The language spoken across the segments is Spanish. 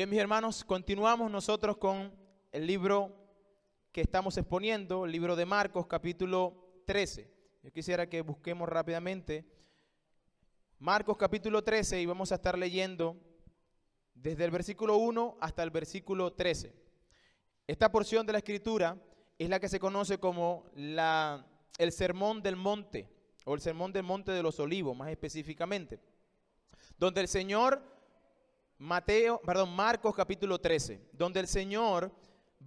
Bien, mis hermanos, continuamos nosotros con el libro que estamos exponiendo, el libro de Marcos, capítulo 13. Yo quisiera que busquemos rápidamente Marcos capítulo 13 y vamos a estar leyendo desde el versículo 1 hasta el versículo 13. Esta porción de la Escritura es la que se conoce como el Sermón del Monte, o el Sermón del Monte de los Olivos, más específicamente, donde el Señor, Marcos capítulo 13, donde el Señor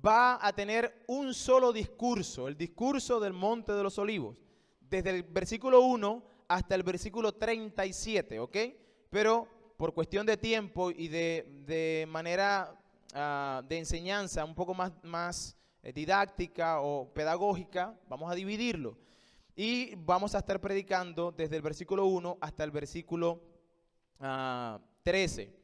va a tener un solo discurso, el discurso del Monte de los Olivos, desde el versículo 1 hasta el versículo 37, ¿ok? Pero por cuestión de tiempo y de manera de enseñanza un poco más didáctica o pedagógica, vamos a dividirlo. Y vamos a estar predicando desde el versículo 1 hasta el versículo 13.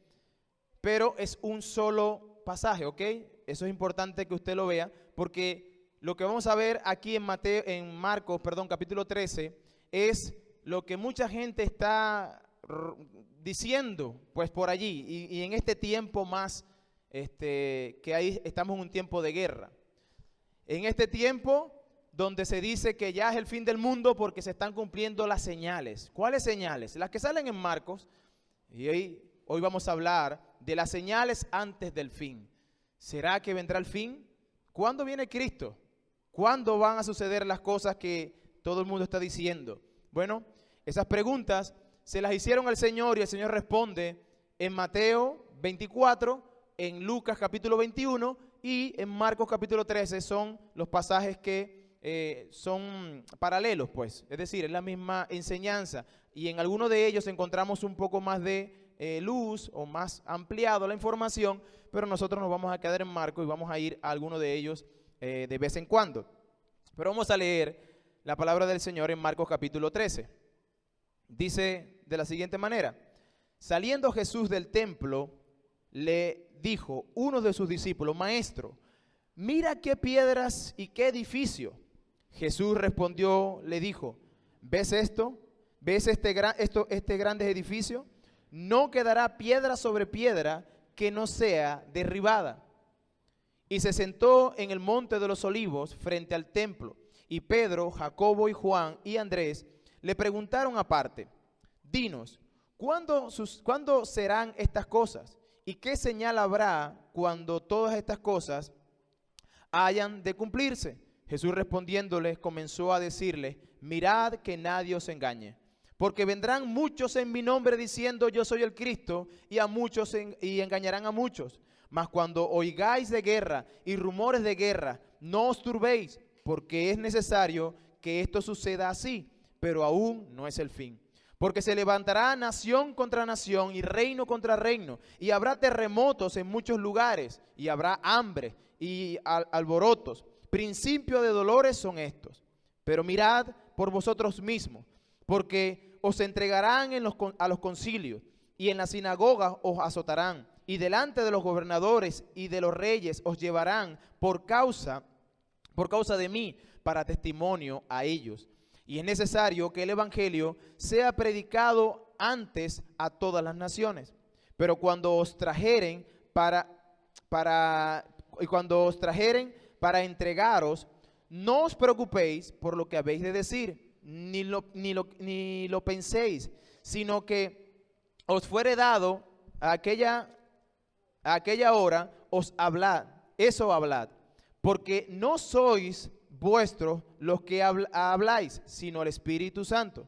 Pero es un solo pasaje, ¿ok? Eso es importante que usted lo vea, porque lo que vamos a ver aquí en Marcos, capítulo 13, es lo que mucha gente está diciendo, pues por allí, y en este tiempo más, que ahí estamos en un tiempo de guerra. En este tiempo donde se dice que ya es el fin del mundo porque se están cumpliendo las señales. ¿Cuáles señales? Las que salen en Marcos, y hoy vamos a hablar de las señales antes del fin. ¿Será que vendrá el fin? ¿Cuándo viene Cristo? ¿Cuándo van a suceder las cosas que todo el mundo está diciendo? Bueno, esas preguntas se las hicieron al Señor y el Señor responde en Mateo 24, en Lucas capítulo 21 y en Marcos capítulo 13. Son los pasajes que son paralelos, pues. Es decir, es la misma enseñanza y en alguno de ellos encontramos un poco más de luz o más ampliado la información, pero nosotros nos vamos a quedar en Marcos y vamos a ir a alguno de ellos de vez en cuando. Pero vamos a leer la palabra del Señor en Marcos capítulo 13. Dice de la siguiente manera: saliendo Jesús del templo, le dijo uno de sus discípulos: Maestro, mira qué piedras y qué edificio. Jesús respondió, le dijo: ¿ves esto? ¿Ves este grande edificio? No quedará piedra sobre piedra que no sea derribada. Y se sentó en el monte de los olivos frente al templo, y Pedro, Jacobo y Juan y Andrés le preguntaron aparte: dinos, ¿cuándo serán estas cosas? ¿Y qué señal habrá cuando todas estas cosas hayan de cumplirse? Jesús respondiéndoles comenzó a decirles: mirad que nadie os engañe. Porque vendrán muchos en mi nombre diciendo yo soy el Cristo y engañarán a muchos. Mas cuando oigáis de guerra y rumores de guerra, no os turbéis, porque es necesario que esto suceda así, pero aún no es el fin. Porque se levantará nación contra nación y reino contra reino, y habrá terremotos en muchos lugares, y habrá hambre y alborotos. Principio de dolores son estos. Pero mirad por vosotros mismos, porque os entregarán a los concilios, y en las sinagogas os azotarán, y delante de los gobernadores y de los reyes os llevarán por causa de mí, para testimonio a ellos. Y es necesario que el evangelio sea predicado antes a todas las naciones. Pero cuando os trajeren para entregaros, no os preocupéis por lo que habéis de decir, ni lo penséis, sino que os fuere dado a aquella hora, os hablad, porque no sois vosotros los que habláis, sino el Espíritu Santo.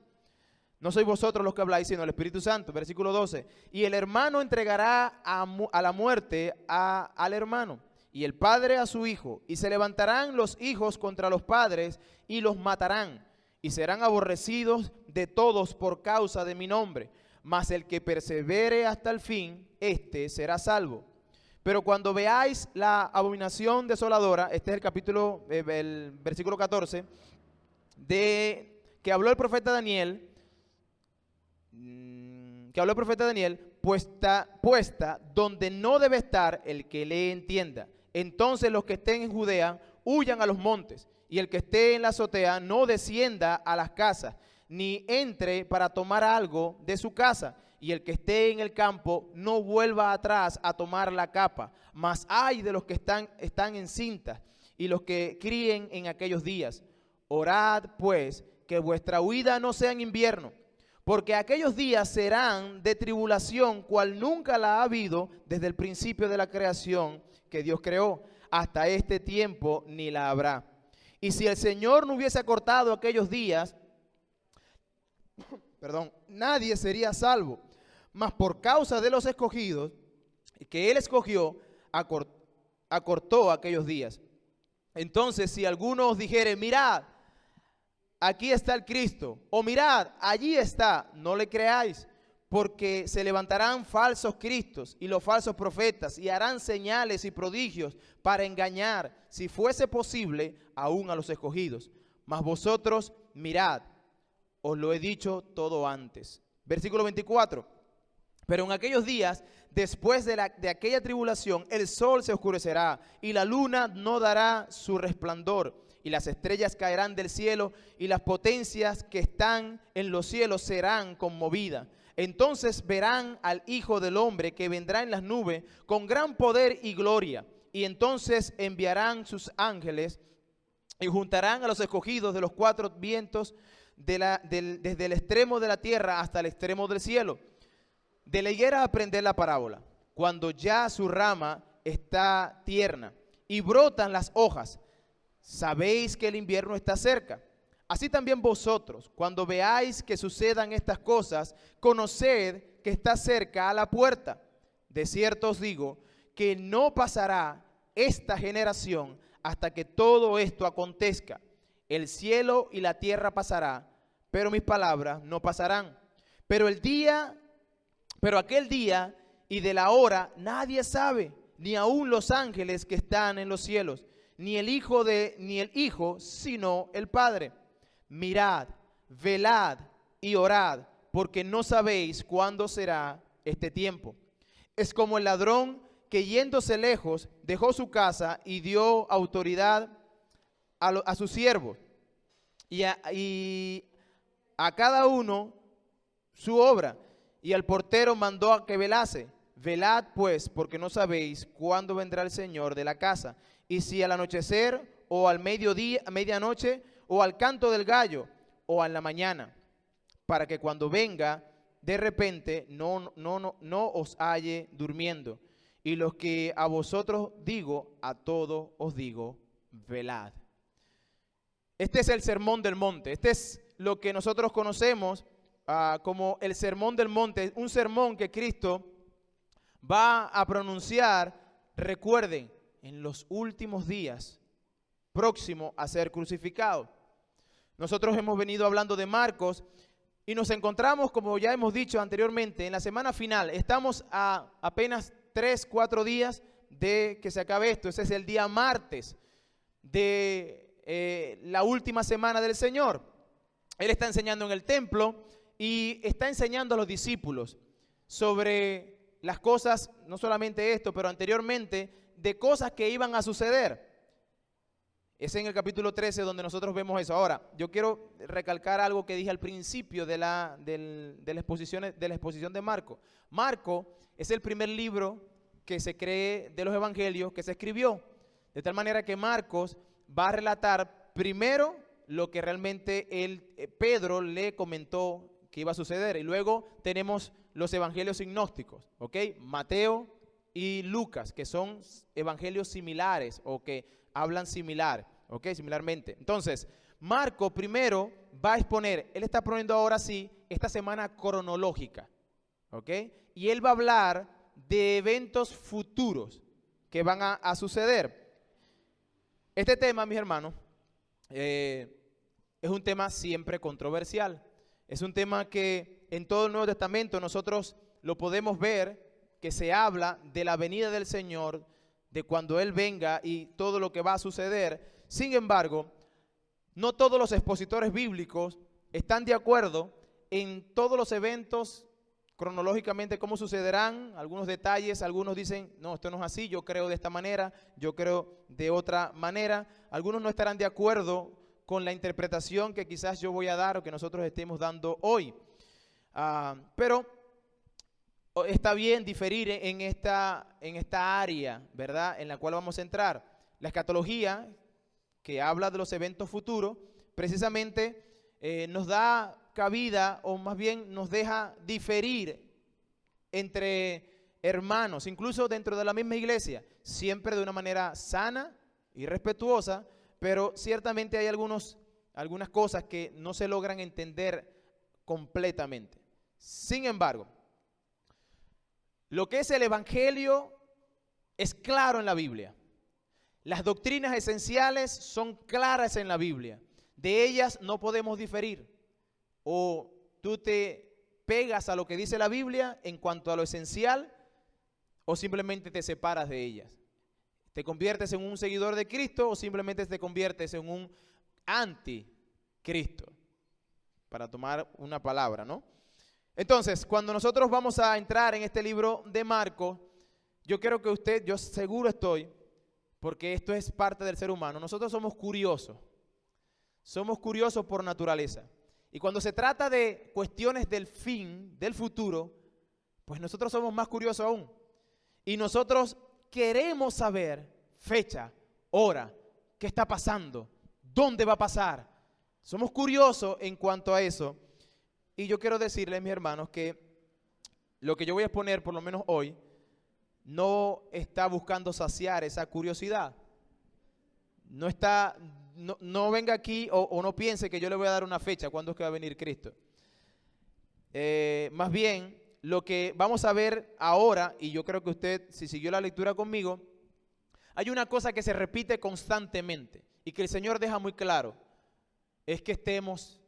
No sois vosotros los que habláis, sino el Espíritu Santo. Versículo 12. Y el hermano entregará a la muerte al hermano, y el padre a su hijo, y se levantarán los hijos contra los padres y los matarán, y serán aborrecidos de todos por causa de mi nombre. Mas el que persevere hasta el fin, éste será salvo. Pero cuando veáis la abominación desoladora, este es el versículo 14, que habló el profeta Daniel, puesta donde no debe estar el que le entienda. Entonces los que estén en Judea huyan a los montes, y el que esté en la azotea no descienda a las casas, ni entre para tomar algo de su casa. y el que esté en el campo no vuelva atrás a tomar la capa. Mas ay de los que están encintas y los que críen en aquellos días. Orad pues que vuestra huida no sea en invierno, porque aquellos días serán de tribulación, cual nunca la ha habido desde el principio de la creación que Dios creó, hasta este tiempo ni la habrá. Y si el Señor no hubiese acortado aquellos días, nadie sería salvo. Mas por causa de los escogidos que Él escogió, acortó aquellos días. Entonces, si alguno os dijere, mirad, aquí está el Cristo, o mirad, allí está, no le creáis, porque se levantarán falsos cristos y los falsos profetas, y harán señales y prodigios para engañar, si fuese posible, aún a los escogidos. Mas vosotros mirad, os lo he dicho todo antes. Versículo 24. Pero en aquellos días, después de aquella tribulación, el sol se oscurecerá y la luna no dará su resplandor, y las estrellas caerán del cielo, y las potencias que están en los cielos serán conmovidas. Entonces verán al Hijo del Hombre que vendrá en las nubes con gran poder y gloria, y entonces enviarán sus ángeles y juntarán a los escogidos de los cuatro vientos desde el extremo de la tierra hasta el extremo del cielo. De la higuera aprended la parábola, cuando ya su rama está tierna y brotan las hojas, sabéis que el invierno está cerca. Así también vosotros, cuando veáis que sucedan estas cosas, conoced que está cerca a la puerta. De cierto os digo que no pasará esta generación hasta que todo esto acontezca. El cielo y la tierra pasará, pero mis palabras no pasarán. Pero aquel día y de la hora nadie sabe, ni aun los ángeles que están en los cielos, ni el Hijo, sino el Padre. Mirad, velad y orad, porque no sabéis cuándo será este tiempo. Es como el ladrón que yéndose lejos dejó su casa y dio autoridad a sus siervos y a cada uno su obra, y al portero mandó a que velase. Velad pues, porque no sabéis cuándo vendrá el Señor de la casa, y si al anochecer o al mediodía, a medianoche, o al canto del gallo, o a la mañana, para que cuando venga de repente no os halle durmiendo. Y los que a vosotros digo, a todos os digo, velad. Este es el sermón del monte. Este es lo que nosotros conocemos como el sermón del monte. Un sermón que Cristo va a pronunciar, recuerden, en los últimos días, próximo a ser crucificado. Nosotros hemos venido hablando de Marcos y nos encontramos, como ya hemos dicho anteriormente, en la semana final. Estamos a apenas 3-4 días de que se acabe esto. Ese es el día martes de la última semana del Señor. Él está enseñando en el templo y está enseñando a los discípulos sobre las cosas, no solamente esto, pero anteriormente, de cosas que iban a suceder. Es en el capítulo 13 donde nosotros vemos eso. Ahora, yo quiero recalcar algo que dije al principio de la exposición de Marco. Marco es el primer libro que se cree de los evangelios que se escribió. De tal manera que Marcos va a relatar primero lo que realmente Pedro le comentó que iba a suceder. Y luego tenemos los evangelios sinópticos, ¿ok? Mateo y Lucas, que son evangelios similares o que hablan similar, ¿ok? Similarmente. Entonces, Marco primero va a exponer, él está poniendo ahora sí esta semana cronológica, ¿ok? Y él va a hablar de eventos futuros que van a suceder. Este tema, mis hermanos, es un tema siempre controversial. Es un tema que en todo el Nuevo Testamento nosotros lo podemos ver, que se habla de la venida del Señor, de cuando Él venga y todo lo que va a suceder. Sin embargo, no todos los expositores bíblicos están de acuerdo en todos los eventos cronológicamente cómo sucederán, algunos detalles. Algunos dicen, no, esto no es así, yo creo de esta manera, yo creo de otra manera. Algunos no estarán de acuerdo con la interpretación que quizás yo voy a dar o que nosotros estemos dando hoy. Pero está bien diferir en esta área, ¿verdad?, en la cual vamos a entrar. La escatología, que habla de los eventos futuros, precisamente nos da cabida, o más bien nos deja diferir entre hermanos, incluso dentro de la misma iglesia, siempre de una manera sana y respetuosa, pero ciertamente hay algunas cosas que no se logran entender completamente. Sin embargo, lo que es el evangelio es claro en la Biblia. Las doctrinas esenciales son claras en la Biblia. De ellas no podemos diferir. O tú te pegas a lo que dice la Biblia en cuanto a lo esencial, o simplemente te separas de ellas. Te conviertes en un seguidor de Cristo o simplemente te conviertes en un anticristo, para tomar una palabra, ¿no? Entonces, cuando nosotros vamos a entrar en este libro de Marcos, yo quiero que usted, yo seguro estoy, porque esto es parte del ser humano, nosotros somos curiosos por naturaleza. Y cuando se trata de cuestiones del fin, del futuro, pues nosotros somos más curiosos aún. Y nosotros queremos saber fecha, hora, qué está pasando, dónde va a pasar. Somos curiosos en cuanto a eso. Y yo quiero decirles, mis hermanos, que lo que yo voy a exponer, por lo menos hoy, no está buscando saciar esa curiosidad. No venga aquí o no piense que yo le voy a dar una fecha, cuándo es que va a venir Cristo. Más bien, lo que vamos a ver ahora, y yo creo que usted, si siguió la lectura conmigo, hay una cosa que se repite constantemente y que el Señor deja muy claro, es que estemos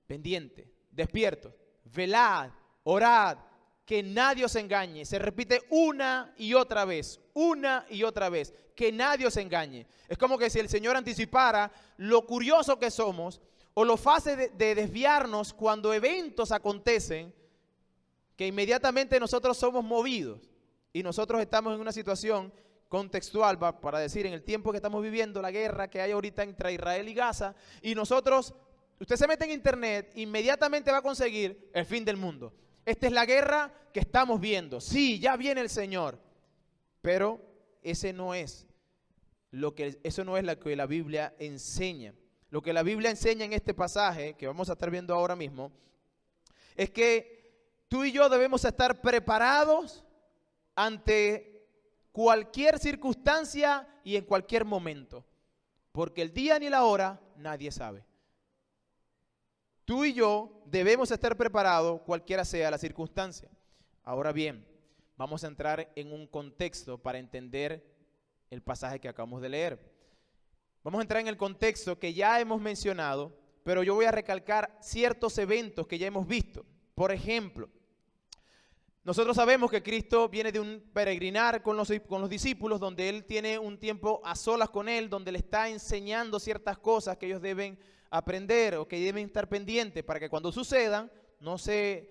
pendientes, despiertos, velad, orad, que nadie os engañe. Se repite una y otra vez, que nadie os engañe. Es como que si el Señor anticipara lo curioso que somos o lo fácil de desviarnos cuando eventos acontecen, que inmediatamente nosotros somos movidos y nosotros estamos en una situación contextual, para decir, en el tiempo que estamos viviendo, la guerra que hay ahorita entre Israel y Gaza, y nosotros, usted se mete en internet, inmediatamente va a conseguir el fin del mundo. Esta es la guerra que estamos viendo. Sí, ya viene el Señor, pero eso no es lo que la Biblia enseña. Lo que la Biblia enseña en este pasaje, que vamos a estar viendo ahora mismo, es que tú y yo debemos estar preparados ante cualquier circunstancia y en cualquier momento, porque el día ni la hora nadie sabe. Tú y yo debemos estar preparados cualquiera sea la circunstancia. Ahora bien, vamos a entrar en un contexto para entender el pasaje que acabamos de leer. Vamos a entrar en el contexto que ya hemos mencionado, pero yo voy a recalcar ciertos eventos que ya hemos visto. Por ejemplo, nosotros sabemos que Cristo viene de un peregrinar con los discípulos, donde Él tiene un tiempo a solas con Él, donde le está enseñando ciertas cosas que ellos deben aprender o que deben estar pendientes para que cuando sucedan no se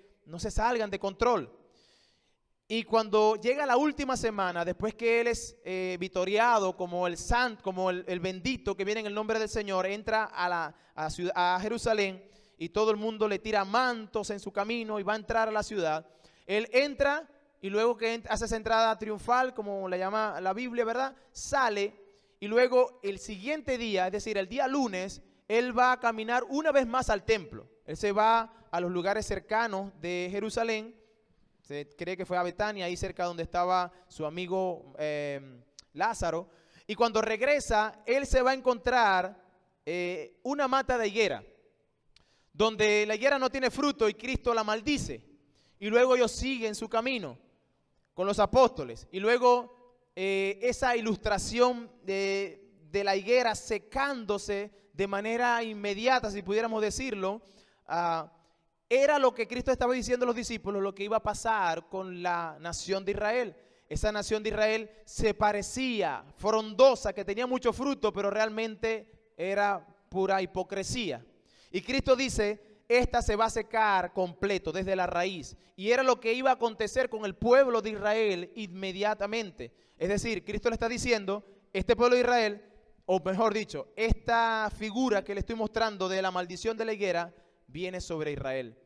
salgan de control. Y cuando llega la última semana, después que Él es vitoriado como el santo, como el bendito que viene en el nombre del Señor, entra a Jerusalén y todo el mundo le tira mantos en su camino y va a entrar a la ciudad. Él entra y luego que hace esa entrada triunfal, como la llama la Biblia, ¿verdad? Sale y luego el siguiente día, es decir, el día lunes, Él va a caminar una vez más al templo. Él se va a los lugares cercanos de Jerusalén. Se cree que fue a Betania, ahí cerca donde estaba su amigo Lázaro. Y cuando regresa, Él se va a encontrar una mata de higuera, donde la higuera no tiene fruto y Cristo la maldice. Y luego ellos siguen su camino con los apóstoles. Y luego esa ilustración de la higuera secándose de manera inmediata, si pudiéramos decirlo, era lo que Cristo estaba diciendo a los discípulos, lo que iba a pasar con la nación de Israel. Esa nación de Israel se parecía frondosa, que tenía mucho fruto, pero realmente era pura hipocresía. Y Cristo dice, esta se va a secar completo desde la raíz. Y era lo que iba a acontecer con el pueblo de Israel inmediatamente. Es decir, Cristo le está diciendo, este pueblo de Israel, o mejor dicho, esta figura que le estoy mostrando de la maldición de la higuera, viene sobre Israel.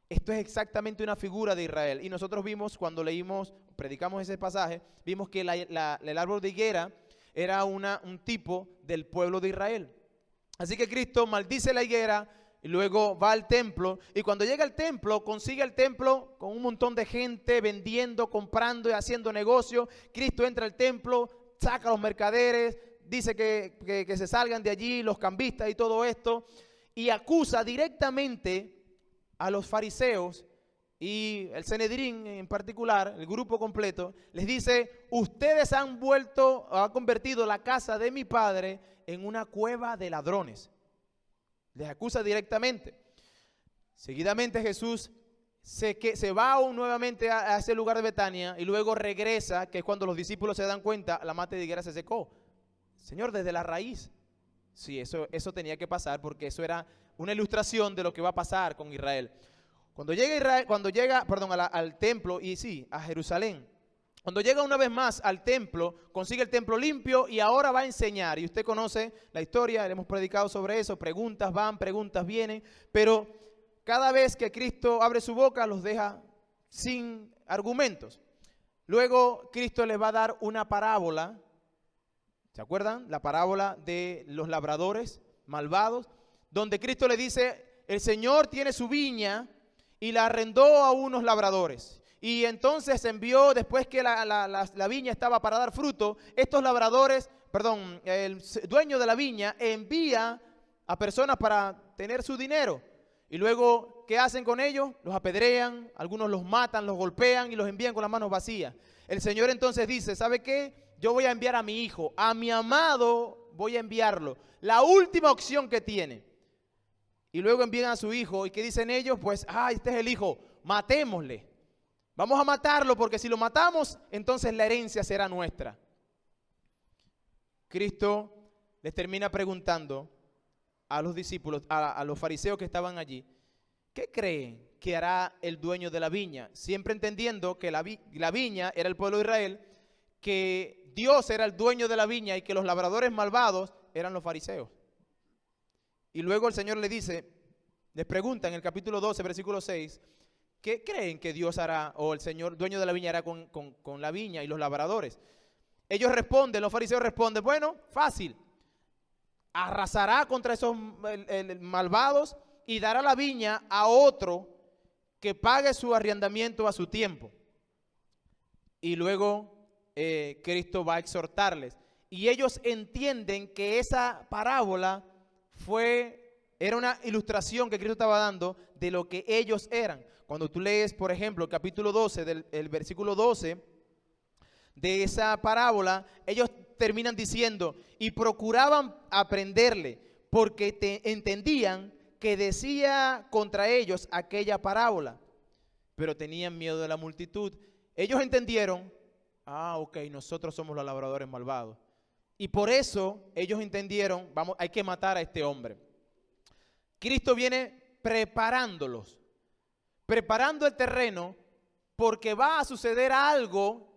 Esto es exactamente una figura de Israel. Y nosotros vimos, cuando predicamos ese pasaje, vimos que el árbol de higuera era un tipo del pueblo de Israel. Así que Cristo maldice la higuera y luego va al templo. Y cuando llega al templo, consigue el templo con un montón de gente vendiendo, comprando y haciendo negocio. Cristo entra al templo, saca a los mercaderes, dice que se salgan de allí, los cambistas y todo esto. Y acusa directamente a los fariseos y el Sanedrín en particular, el grupo completo, les dice: ustedes han convertido la casa de mi padre en una cueva de ladrones. Les acusa directamente. Seguidamente Jesús se va nuevamente a ese lugar de Betania y luego regresa, que es cuando los discípulos se dan cuenta, la mata de higuera se secó. Señor, desde la raíz. Sí, eso tenía que pasar, porque eso era una ilustración de lo que va a pasar con Israel. Cuando llega al templo, y sí, a Jerusalén, cuando llega una vez más al templo, consigue el templo limpio y ahora va a enseñar. Y usted conoce la historia, le hemos predicado sobre eso, preguntas van, preguntas vienen, pero cada vez que Cristo abre su boca los deja sin argumentos. Luego Cristo les va a dar una parábola. ¿Se acuerdan? La parábola de los labradores malvados, donde Cristo le dice: el Señor tiene su viña y la arrendó a unos labradores. Y entonces envió, después que la viña estaba para dar fruto, estos labradores, el dueño de la viña envía a personas para tener su dinero. Y luego, ¿qué hacen con ellos? Los apedrean, algunos los matan, los golpean y los envían con las manos vacías. El Señor entonces dice: ¿sabe qué? Yo voy a enviar a mi hijo, a mi amado voy a enviarlo. La última opción que tiene. Y luego envían a su hijo. ¿Y qué dicen ellos? Pues, este es el hijo, matémosle. Vamos a matarlo, porque si lo matamos, entonces la herencia será nuestra. Cristo les termina preguntando a los discípulos, a los fariseos que estaban allí: ¿qué creen que hará el dueño de la viña? Siempre entendiendo que la viña era el pueblo de Israel, que Dios era el dueño de la viña y que los labradores malvados eran los fariseos. Y luego el Señor les pregunta en el capítulo 12, versículo 6, ¿qué creen que Dios hará, o el Señor, dueño de la viña, hará con la viña y los labradores? Los fariseos responden: bueno, fácil, arrasará contra esos malvados y dará la viña a otro que pague su arrendamiento a su tiempo. Y luego Cristo va a exhortarles. Y ellos entienden que esa parábola era una ilustración que Cristo estaba dando de lo que ellos eran. Cuando tú lees, por ejemplo, el capítulo 12, el versículo 12 de esa parábola, ellos terminan diciendo: y procuraban aprenderle, porque entendían que decía contra ellos aquella parábola, pero tenían miedo de la multitud. Ellos entendieron: nosotros somos los labradores malvados. Y por eso ellos entendieron: hay que matar a este hombre. Cristo viene preparando el terreno, porque va a suceder algo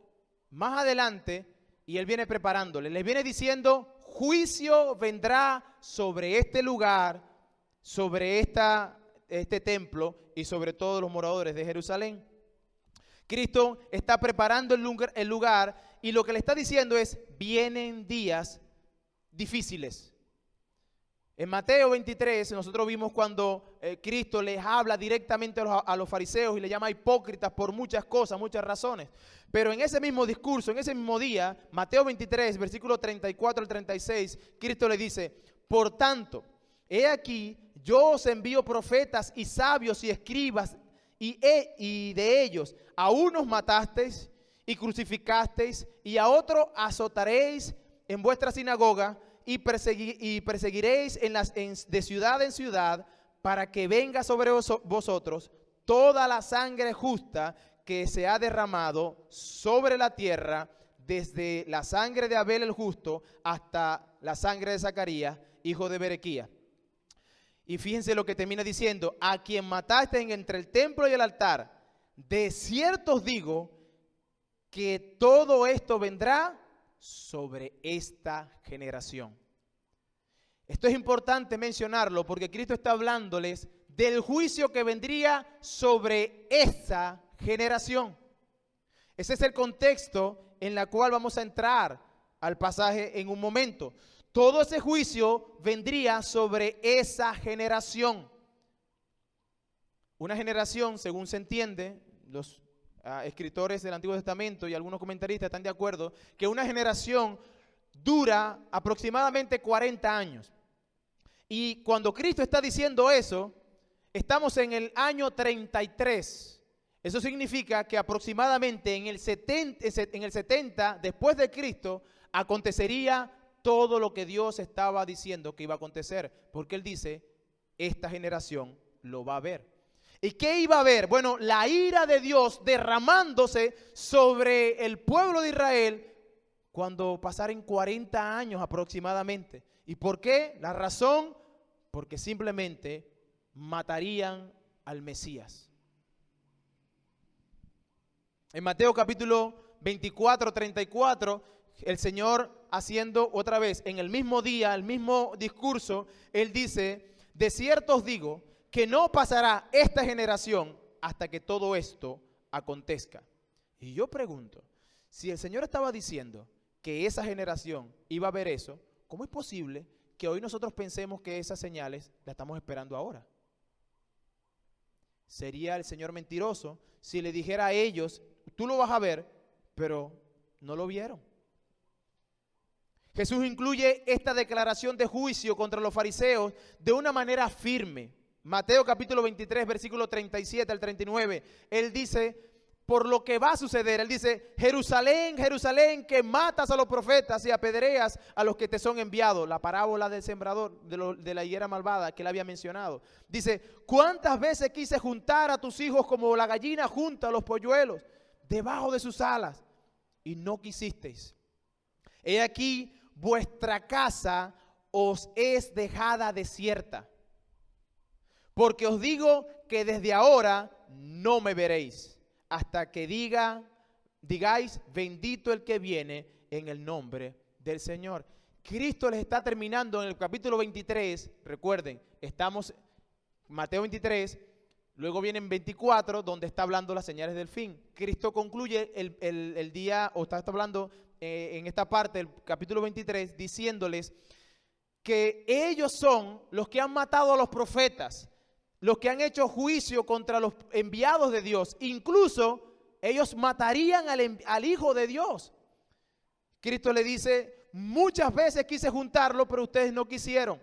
más adelante, y Él viene preparándole. Les viene diciendo: juicio vendrá sobre este lugar, sobre este templo y sobre todos los moradores de Jerusalén. Cristo está preparando el lugar, y lo que le está diciendo es: vienen días difíciles. En Mateo 23 nosotros vimos cuando Cristo les habla directamente a los fariseos y les llama hipócritas por muchas cosas, muchas razones. Pero en ese mismo discurso, en ese mismo día, Mateo 23, versículo 34 al 36, Cristo le dice: por tanto, he aquí, yo os envío profetas y sabios y escribas, y de ellos a unos matasteis y crucificasteis, y a otros azotaréis en vuestra sinagoga, y perseguiréis de ciudad en ciudad, para que venga sobre vosotros toda la sangre justa que se ha derramado sobre la tierra, desde la sangre de Abel el justo hasta la sangre de Zacarías, hijo de Berequía. Y fíjense lo que termina diciendo: a quien mataste entre el templo y el altar, de cierto os digo que todo esto vendrá sobre esta generación. Esto es importante mencionarlo, porque Cristo está hablándoles del juicio que vendría sobre esa generación. Ese es el contexto en el cual vamos a entrar al pasaje en un momento. Todo ese juicio vendría sobre esa generación. Una generación, según se entiende, los escritores del Antiguo Testamento y algunos comentaristas están de acuerdo, que una generación dura aproximadamente 40 años. Y cuando Cristo está diciendo eso, estamos en el año 33. Eso significa que aproximadamente en el 70 después de Cristo acontecería todo lo que Dios estaba diciendo que iba a acontecer, porque Él dice, esta generación lo va a ver. ¿Y qué iba a ver? Bueno, la ira de Dios derramándose sobre el pueblo de Israel cuando pasaren 40 años aproximadamente. ¿Y por qué? La razón, porque simplemente matarían al Mesías. En Mateo capítulo 24, 34, el Señor haciendo otra vez, en el mismo día, el mismo discurso, Él dice, de cierto os digo, que no pasará esta generación hasta que todo esto acontezca. Y yo pregunto, si el Señor estaba diciendo que esa generación iba a ver eso, ¿cómo es posible que hoy nosotros pensemos que esas señales las estamos esperando ahora? Sería el Señor mentiroso si le dijera a ellos, tú lo vas a ver, pero no lo vieron. Jesús incluye esta declaración de juicio contra los fariseos de una manera firme. Mateo capítulo 23, versículo 37 al 39, Él dice, por lo que va a suceder, Él dice, Jerusalén, Jerusalén, que matas a los profetas y apedreas a los que te son enviados. La parábola del sembrador, de la higuera malvada que Él había mencionado. Dice, ¿cuántas veces quise juntar a tus hijos como la gallina junta a los polluelos debajo de sus alas? Y no quisisteis. He aquí, vuestra casa os es dejada desierta. Porque os digo que desde ahora no me veréis, hasta que digáis, bendito el que viene en el nombre del Señor. Cristo les está terminando en el capítulo 23, recuerden, estamos en Mateo 23, luego viene en 24, donde está hablando las señales del fin. Cristo concluye el día, o está hablando en esta parte del capítulo 23, diciéndoles que ellos son los que han matado a los profetas, los que han hecho juicio contra los enviados de Dios. Incluso ellos matarían al Hijo de Dios. Cristo le dice, muchas veces quise juntarlo, pero ustedes no quisieron.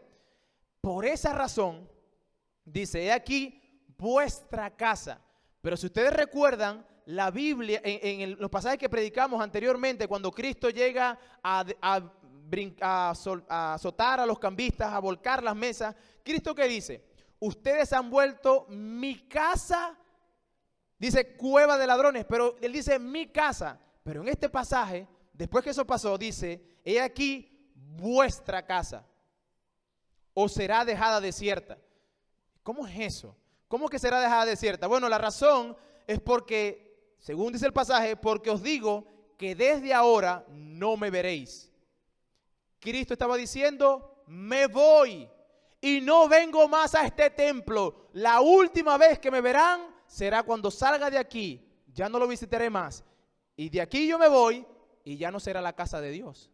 Por esa razón, dice, he aquí vuestra casa. Pero si ustedes recuerdan, la Biblia, en los pasajes que predicamos anteriormente, cuando Cristo llega a azotar a los cambistas, a volcar las mesas, ¿Cristo qué dice? Ustedes han vuelto mi casa, dice cueva de ladrones, pero Él dice mi casa. Pero en este pasaje, después que eso pasó, dice, he aquí vuestra casa, o será dejada desierta. ¿Cómo es eso? ¿Cómo que será dejada desierta? Bueno, la razón es porque, según dice el pasaje, porque os digo que desde ahora no me veréis. Cristo estaba diciendo, me voy. Y no vengo más a este templo. La última vez que me verán será cuando salga de aquí. Ya no lo visitaré más. Y de aquí yo me voy y ya no será la casa de Dios.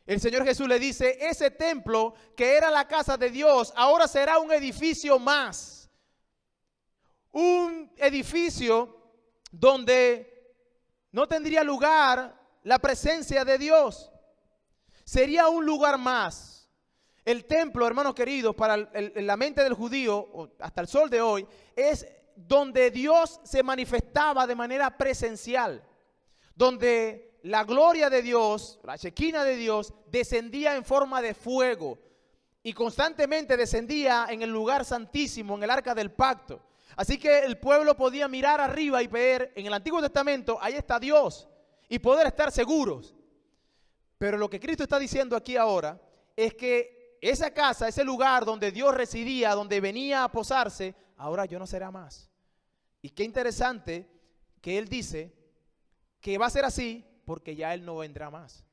El Señor Jesús le dice, ese templo que era la casa de Dios, ahora será un edificio más. Un edificio donde no tendría lugar la presencia de Dios. Sería un lugar más. El templo, hermanos queridos, para la mente del judío, hasta el sol de hoy, es donde Dios se manifestaba de manera presencial. Donde la gloria de Dios, la Shekinah de Dios, descendía en forma de fuego. Y constantemente descendía en el lugar santísimo, en el arca del pacto. Así que el pueblo podía mirar arriba y ver, en el Antiguo Testamento, ahí está Dios. Y poder estar seguros. Pero lo que Cristo está diciendo aquí ahora es que esa casa, ese lugar donde Dios residía, donde venía a posarse, ahora ya no será más. Y qué interesante que Él dice que va a ser así porque ya Él no vendrá más.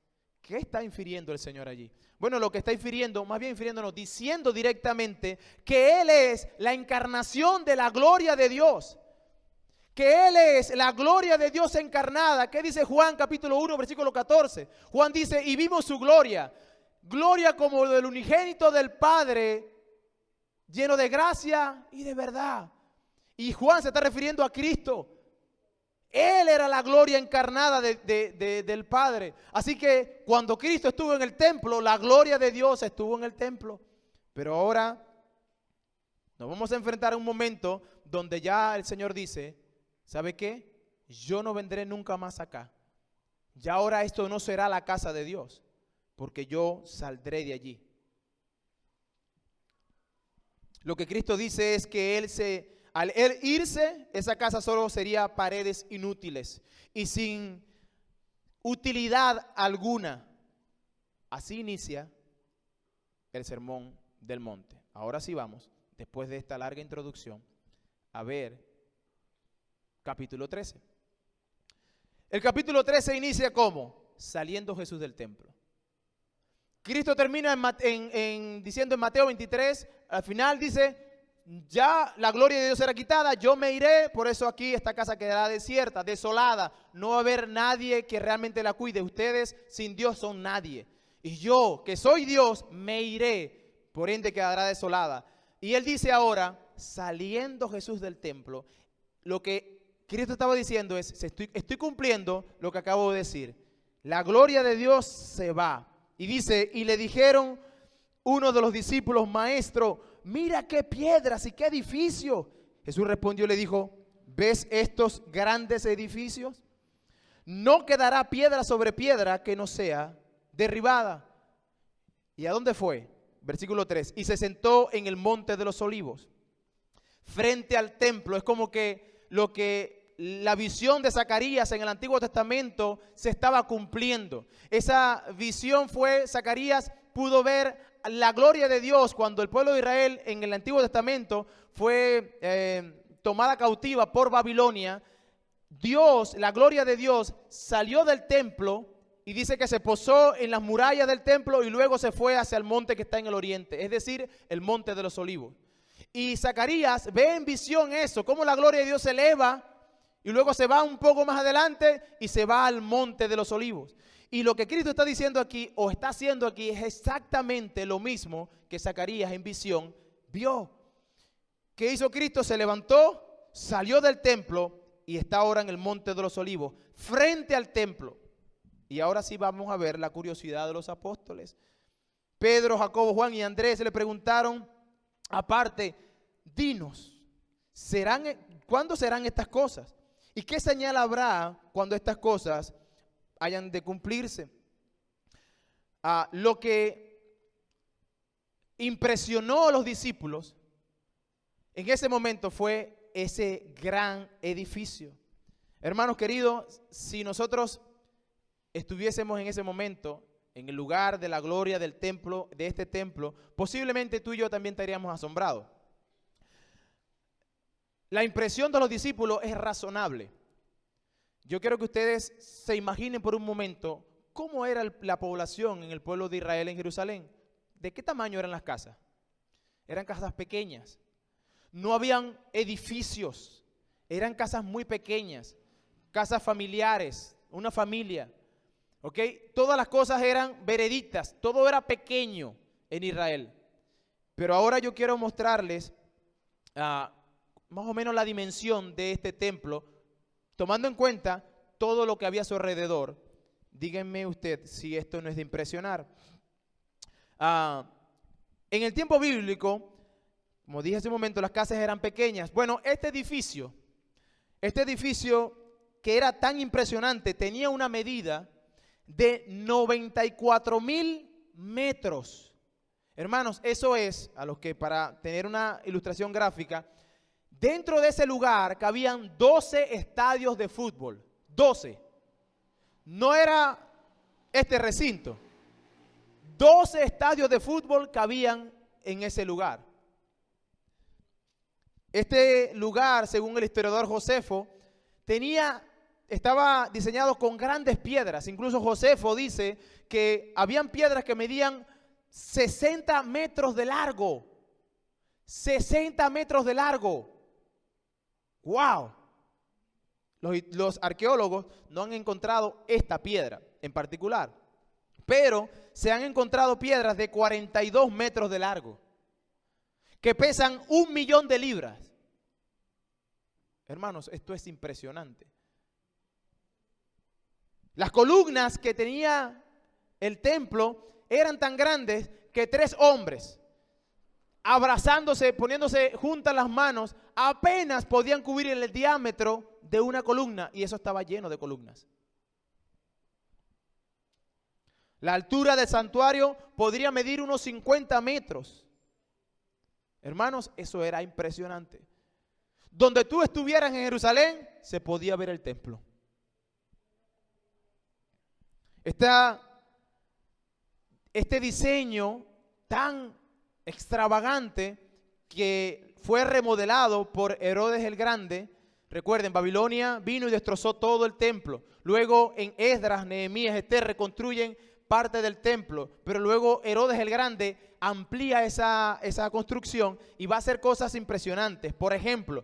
¿Qué está infiriendo el Señor allí? bueno, lo que está infiriendo, más bien infiriéndonos, diciendo directamente que Él es la encarnación de la gloria de Dios. Que Él es la gloria de Dios encarnada. ¿Qué dice Juan capítulo 1, versículo 14? Juan dice, y vimos su gloria. Gloria como del unigénito del Padre, lleno de gracia y de verdad. Y Juan se está refiriendo a Cristo. Él era la gloria encarnada del Padre. Así que cuando Cristo estuvo en el templo, la gloria de Dios estuvo en el templo. Pero ahora nos vamos a enfrentar a un momento donde ya el Señor dice, ¿sabe qué? Yo no vendré nunca más acá. Ya ahora esto no será la casa de Dios, porque yo saldré de allí. Lo que Cristo dice es que al Él irse, esa casa solo sería paredes inútiles y sin utilidad alguna. Así inicia el sermón del monte. Ahora sí vamos, después de esta larga introducción, a ver capítulo 13. El capítulo 13 inicia ¿cómo? Saliendo Jesús del templo. Cristo termina diciendo en Mateo 23, al final dice, ya la gloria de Dios será quitada, yo me iré, por eso aquí esta casa quedará desierta, desolada, no va a haber nadie que realmente la cuide, ustedes sin Dios son nadie. Y yo, que soy Dios, me iré, por ende quedará desolada. Y Él dice ahora, saliendo Jesús del templo, lo que Cristo estaba diciendo es, estoy cumpliendo lo que acabo de decir. La gloria de Dios se va. Y dice, y le dijeron uno de los discípulos, maestro, mira qué piedras y qué edificio. Jesús respondió y le dijo, ¿ves estos grandes edificios? No quedará piedra sobre piedra que no sea derribada. ¿Y a dónde fue? Versículo 3. Y se sentó en el monte de los olivos, frente al templo. Es como que la visión de Zacarías en el Antiguo Testamento se estaba cumpliendo. Esa visión fue, Zacarías pudo ver la gloria de Dios cuando el pueblo de Israel en el Antiguo Testamento fue tomada cautiva por Babilonia. Dios, la gloria de Dios salió del templo y dice que se posó en las murallas del templo y luego se fue hacia el monte que está en el oriente, es decir, el monte de los olivos. Y Zacarías ve en visión eso, cómo la gloria de Dios se eleva y luego se va un poco más adelante y se va al monte de los olivos. Y lo que Cristo está diciendo aquí o está haciendo aquí es exactamente lo mismo que Zacarías en visión vio. ¿Qué hizo Cristo? Se levantó, salió del templo y está ahora en el monte de los olivos, frente al templo. Y ahora sí vamos a ver la curiosidad de los apóstoles. Pedro, Jacobo, Juan y Andrés le preguntaron aparte, dinos, ¿cuándo serán estas cosas? ¿Y qué señal habrá cuando estas cosas hayan de cumplirse? Lo que impresionó a los discípulos en ese momento fue ese gran edificio. Hermanos queridos, si nosotros estuviésemos en ese momento en el lugar de la gloria del templo, de este templo, posiblemente tú y yo también estaríamos asombrados. La impresión de los discípulos es razonable. Yo quiero que ustedes se imaginen por un momento cómo era la población en el pueblo de Israel en Jerusalén. ¿De qué tamaño eran las casas? Eran casas pequeñas. No habían edificios. Eran casas muy pequeñas. Casas familiares, una familia. ¿Ok? Todas las cosas eran vereditas. Todo era pequeño en Israel. Pero ahora yo quiero mostrarles más o menos la dimensión de este templo, tomando en cuenta todo lo que había a su alrededor. Díganme usted si esto no es de impresionar. En el tiempo bíblico, como dije hace un momento, las casas eran pequeñas. Bueno, este edificio que era tan impresionante, tenía una medida de 94,000 metros. Hermanos, eso es, a los que para tener una ilustración gráfica, dentro de ese lugar cabían 12 estadios de fútbol. 12. No era este recinto. 12 estadios de fútbol cabían en ese lugar. Este lugar, según el historiador Josefo, estaba diseñado con grandes piedras. Incluso Josefo dice que habían piedras que medían 60 metros de largo. 60 metros de largo. ¡Wow! Los arqueólogos no han encontrado esta piedra en particular, pero se han encontrado piedras de 42 metros de largo, que pesan 1.000.000 de libras. Hermanos, esto es impresionante. Las columnas que tenía el templo eran tan grandes que 3 hombres, abrazándose, poniéndose juntas las manos, apenas podían cubrir el diámetro de una columna, y eso estaba lleno de columnas. La altura del santuario podría medir unos 50 metros. Hermanos, eso era impresionante. Donde tú estuvieras en Jerusalén, se podía ver el templo. Este diseño tan extravagante que fue remodelado por Herodes el Grande. Recuerden, Babilonia vino y destrozó todo el templo. Luego en Esdras, Nehemías, Esther reconstruyen parte del templo, pero luego Herodes el Grande amplía esa construcción y va a hacer cosas impresionantes. Por ejemplo,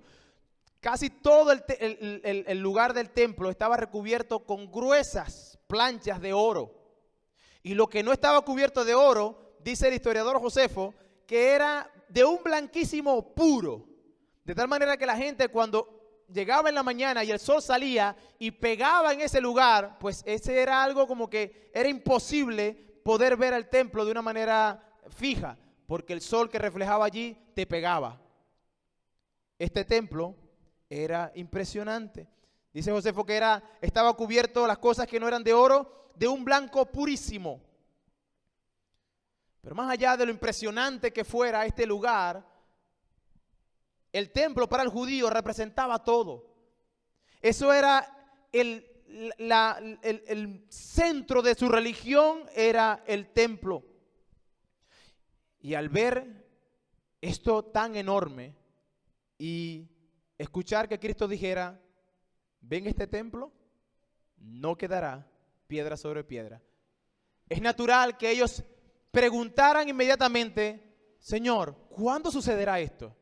casi todo el lugar del templo estaba recubierto con gruesas planchas de oro. Y lo que no estaba cubierto de oro, dice el historiador Josefo, que era de un blanquísimo puro. De tal manera que la gente, cuando llegaba en la mañana y el sol salía y pegaba en ese lugar, pues ese era algo como que era imposible poder ver el templo de una manera fija, porque el sol que reflejaba allí te pegaba. Este templo era impresionante. Dice Josefo que estaba cubierto, las cosas que no eran de oro, de un blanco purísimo. Pero más allá de lo impresionante que fuera este lugar, el templo para el judío representaba todo. Eso era el centro de su religión, era el templo. Y al ver esto tan enorme y escuchar que Cristo dijera, ¿ven este templo? No quedará piedra sobre piedra. Es natural que ellos preguntaran inmediatamente, Señor, ¿cuándo sucederá esto?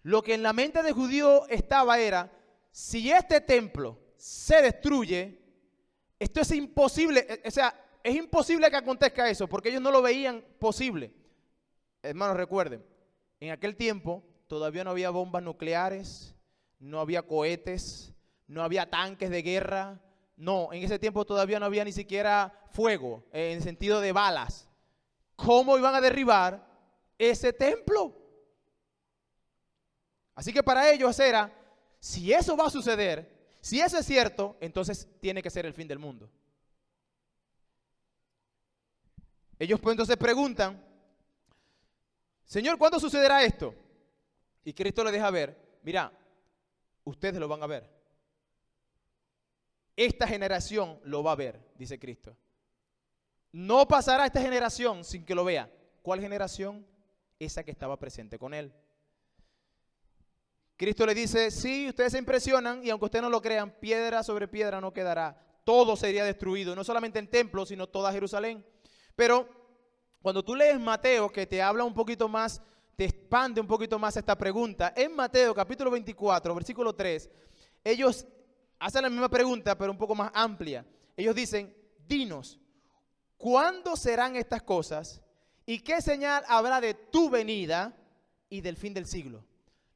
Lo que en la mente del judío estaba era, si este templo se destruye, esto es imposible, o sea, es imposible que acontezca eso, porque ellos no lo veían posible. Hermanos, recuerden, en aquel tiempo todavía no había bombas nucleares, no había cohetes, no había tanques de guerra. No, en ese tiempo todavía no había ni siquiera fuego, en el sentido de balas. ¿Cómo iban a derribar ese templo? Así que para ellos era, si eso va a suceder, si eso es cierto, entonces tiene que ser el fin del mundo. Ellos pues entonces preguntan, Señor, ¿cuándo sucederá esto? Y Cristo les deja ver, mira, ustedes lo van a ver. Esta generación lo va a ver, dice Cristo. No pasará esta generación sin que lo vea. ¿Cuál generación? Esa que estaba presente con él. Cristo le dice, sí, ustedes se impresionan y aunque ustedes no lo crean, piedra sobre piedra no quedará. Todo sería destruido, no solamente el templo, sino toda Jerusalén. Pero cuando tú lees Mateo, que te habla un poquito más, te expande un poquito más esta pregunta. En Mateo capítulo 24, versículo 3, ellos hacen la misma pregunta, pero un poco más amplia. Ellos dicen, dinos, ¿cuándo serán estas cosas? ¿Y qué señal habrá de tu venida y del fin del siglo?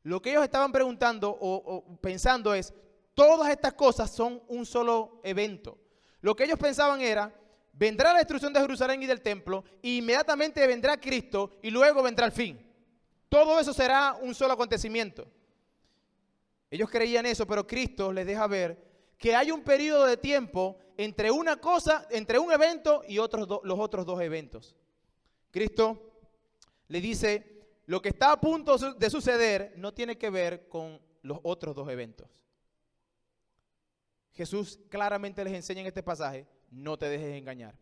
Lo que ellos estaban preguntando o pensando es, todas estas cosas son un solo evento. Lo que ellos pensaban era, vendrá la destrucción de Jerusalén y del templo, e inmediatamente vendrá Cristo y luego vendrá el fin. Todo eso será un solo acontecimiento. Ellos creían eso, pero Cristo les deja ver que hay un periodo de tiempo entre una cosa, entre un evento y los otros dos eventos. Cristo le dice, lo que está a punto de suceder no tiene que ver con los otros dos eventos. Jesús claramente les enseña en este pasaje, no te dejes engañar.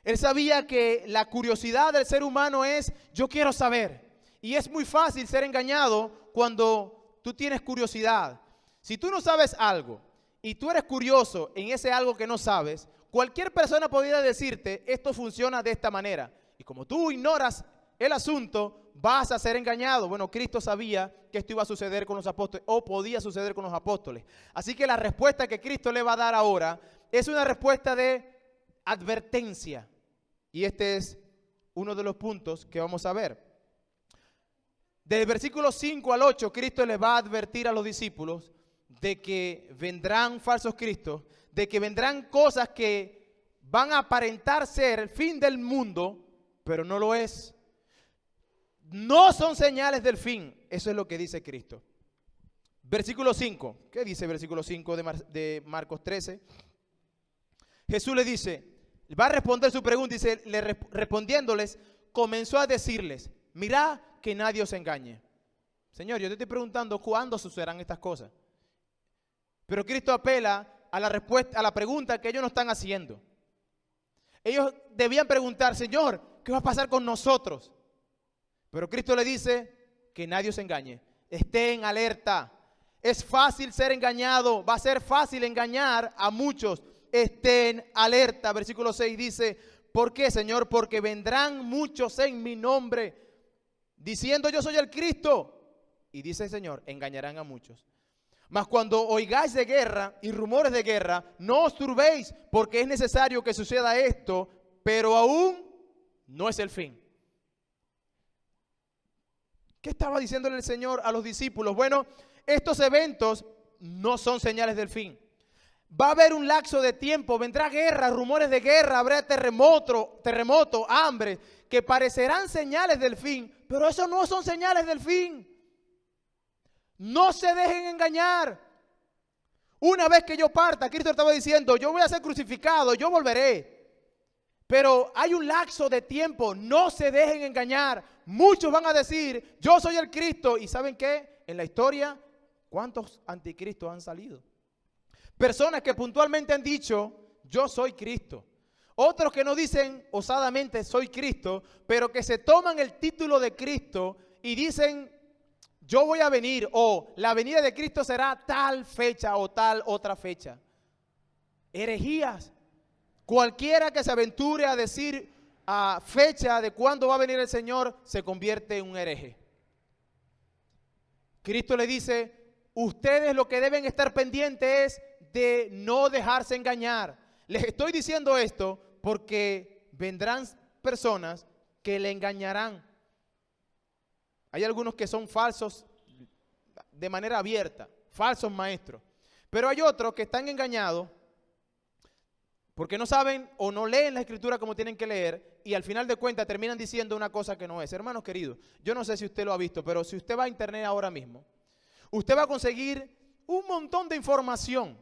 Él sabía que la curiosidad del ser humano es, yo quiero saber. Y es muy fácil ser engañado cuando tú tienes curiosidad. Si tú no sabes algo y tú eres curioso en ese algo que no sabes, cualquier persona podría decirte, esto funciona de esta manera. Y como tú ignoras el asunto, vas a ser engañado. Bueno, Cristo sabía que esto iba a suceder con los apóstoles, o podía suceder con los apóstoles. Así que la respuesta que Cristo le va a dar ahora es una respuesta de advertencia. Y este es uno de los puntos que vamos a ver. Del versículo 5 al 8, Cristo le va a advertir a los discípulos de que vendrán falsos cristos, de que vendrán cosas que van a aparentar ser el fin del mundo, pero no lo es. No son señales del fin. Eso es lo que dice Cristo. Versículo 5. ¿Qué dice el versículo 5 de Marcos 13? Jesús le dice, va a responder su pregunta, dice, respondiéndoles, comenzó a decirles, mirad que nadie os engañe. Señor, yo te estoy preguntando cuándo sucederán estas cosas. Pero Cristo apela a la respuesta, a la pregunta que ellos no están haciendo. Ellos debían preguntar, Señor, ¿qué va a pasar con nosotros? Pero Cristo le dice que nadie os engañe. Estén alerta. Es fácil ser engañado. Va a ser fácil engañar a muchos. Estén alerta. Versículo 6 dice, ¿por qué, Señor? Porque vendrán muchos en mi nombre, diciendo yo soy el Cristo. Y dice el Señor, engañarán a muchos. Mas cuando oigáis de guerra y rumores de guerra, no os turbéis, porque es necesario que suceda esto, pero aún no es el fin. ¿Qué estaba diciéndole el Señor a los discípulos? Bueno, estos eventos no son señales del fin. Va a haber un lapso de tiempo, vendrá guerra, rumores de guerra, habrá terremoto, hambre, que parecerán señales del fin, pero eso no son señales del fin. No se dejen engañar. Una vez que yo parta, Cristo estaba diciendo, yo voy a ser crucificado, yo volveré. Pero hay un lapso de tiempo, no se dejen engañar. Muchos van a decir, yo soy el Cristo. ¿Y saben qué? En la historia, ¿cuántos anticristos han salido? Personas que puntualmente han dicho, yo soy Cristo. Otros que no dicen osadamente, soy Cristo, pero que se toman el título de Cristo y dicen, yo voy a venir, o la venida de Cristo será tal fecha o tal otra fecha. Herejías. Cualquiera que se aventure a decir fecha de cuándo va a venir el Señor se convierte en un hereje. Cristo le dice, ustedes lo que deben estar pendientes es de no dejarse engañar. Les estoy diciendo esto porque vendrán personas que le engañarán. Hay algunos que son falsos de manera abierta, falsos maestros. Pero hay otros que están engañados porque no saben o no leen la escritura como tienen que leer y al final de cuentas terminan diciendo una cosa que no es. Hermanos queridos, yo no sé si usted lo ha visto, pero si usted va a internet ahora mismo, usted va a conseguir un montón de información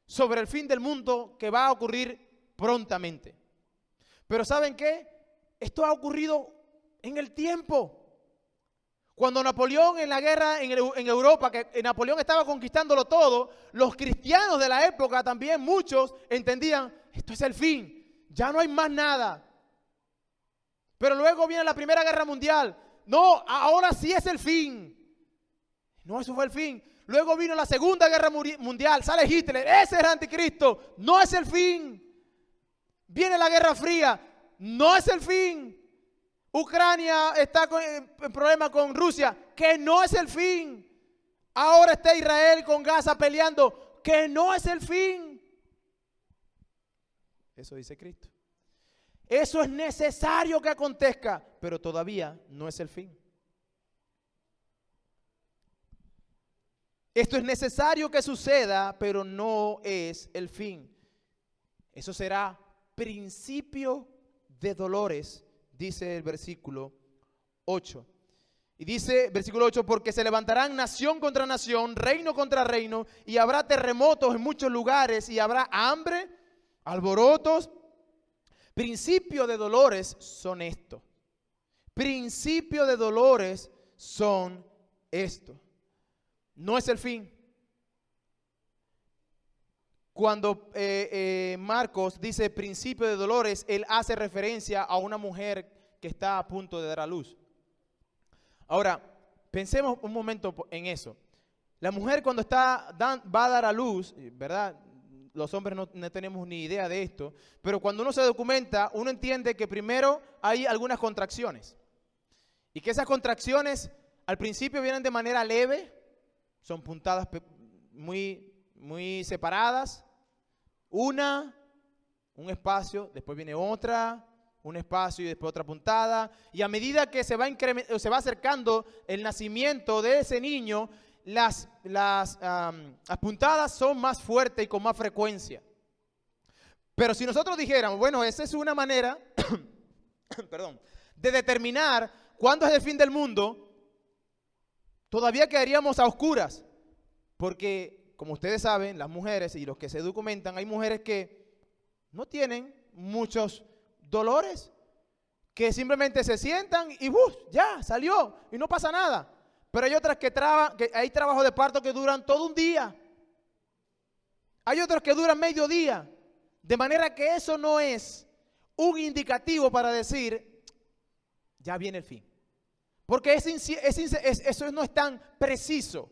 sobre el fin del mundo que va a ocurrir prontamente. Pero ¿saben qué? Esto ha ocurrido en el tiempo. Cuando Napoleón en la guerra en Europa, que Napoleón estaba conquistándolo todo, los cristianos de la época también, muchos entendían, esto es el fin, ya no hay más nada. Pero luego viene la Primera Guerra Mundial, no, ahora sí es el fin. No, eso fue el fin. Luego vino la Segunda Guerra Mundial, sale Hitler, ese es el anticristo, no es el fin. Viene la Guerra Fría, no es el fin. Ucrania está en problema con Rusia, que no es el fin. Ahora está Israel con Gaza peleando, que no es el fin. Eso dice Cristo. Eso es necesario que acontezca, pero todavía no es el fin. Esto es necesario que suceda, pero no es el fin. Eso será principio de dolores, dice el versículo 8. Y dice, versículo 8, porque se levantarán nación contra nación, reino contra reino, y habrá terremotos en muchos lugares, y habrá hambre, alborotos. Principio de dolores son esto. Principio de dolores son esto. No es el fin. Cuando Marcos dice principio de dolores, él hace referencia a una mujer que está a punto de dar a luz. Ahora, pensemos un momento en eso. La mujer cuando va a dar a luz, ¿verdad? los hombres no tenemos ni idea de esto, pero cuando uno se documenta, uno entiende que primero hay algunas contracciones. Y que esas contracciones al principio vienen de manera leve, son puntadas muy separadas. Un espacio, después viene otra, un espacio y después otra puntada. Y a medida que se va acercando el nacimiento de ese niño, las puntadas son más fuertes y con más frecuencia. Pero si nosotros dijéramos, bueno, esa es una manera perdón, de determinar cuándo es el fin del mundo, todavía quedaríamos a oscuras. Porque, como ustedes saben, las mujeres y los que se documentan, hay mujeres que no tienen muchos dolores, que simplemente se sientan y ya salió y no pasa nada. Pero hay otras que hay trabajos de parto que duran todo un día. Hay otros que duran medio día. De manera que eso no es un indicativo para decir, ya viene el fin. Porque eso no es tan preciso.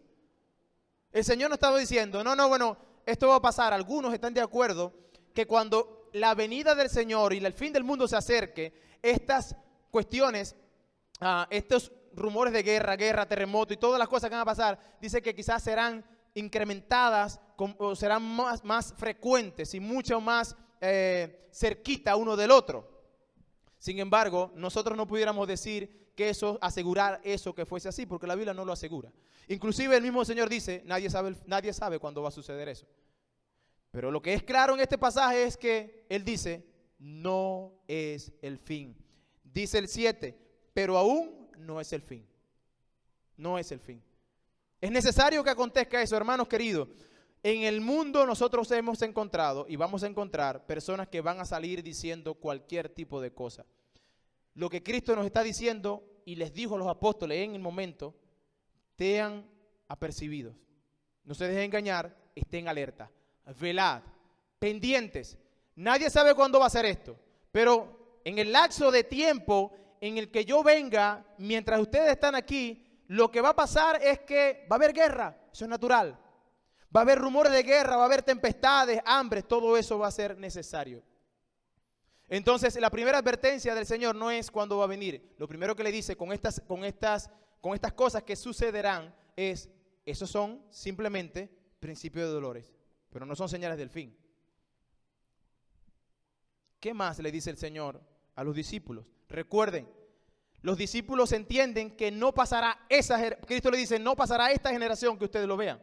El Señor no estaba diciendo, bueno, esto va a pasar. Algunos están de acuerdo que cuando la venida del Señor y el fin del mundo se acerque, estas cuestiones, estos rumores de guerra, terremoto y todas las cosas que van a pasar, dice que quizás serán incrementadas o serán más frecuentes y mucho más cerquita uno del otro. Sin embargo, nosotros no pudiéramos decir asegurar eso que fuese así, porque la Biblia no lo asegura. Inclusive el mismo Señor dice, nadie sabe cuándo va a suceder eso. Pero lo que es claro en este pasaje es que Él dice, no es el fin. Dice el 7, pero aún no es el fin. No es el fin. Es necesario que acontezca eso, hermanos queridos. En el mundo nosotros hemos encontrado y vamos a encontrar personas que van a salir diciendo cualquier tipo de cosa. Lo que Cristo nos está diciendo y les dijo a los apóstoles en el momento, sean apercibidos. No se dejen engañar, estén alerta, velad, pendientes. Nadie sabe cuándo va a ser esto, pero en el lapso de tiempo en el que yo venga, mientras ustedes están aquí, lo que va a pasar es que va a haber guerra, eso es natural. Va a haber rumores de guerra, va a haber tempestades, hambres, todo eso va a ser necesario. Entonces, la primera advertencia del Señor no es cuándo va a venir. Lo primero que le dice con estas cosas que sucederán es, esos son simplemente principios de dolores, pero no son señales del fin. ¿Qué más le dice el Señor a los discípulos? Recuerden, los discípulos entienden que no pasará Cristo le dice, no pasará esta generación que ustedes lo vean.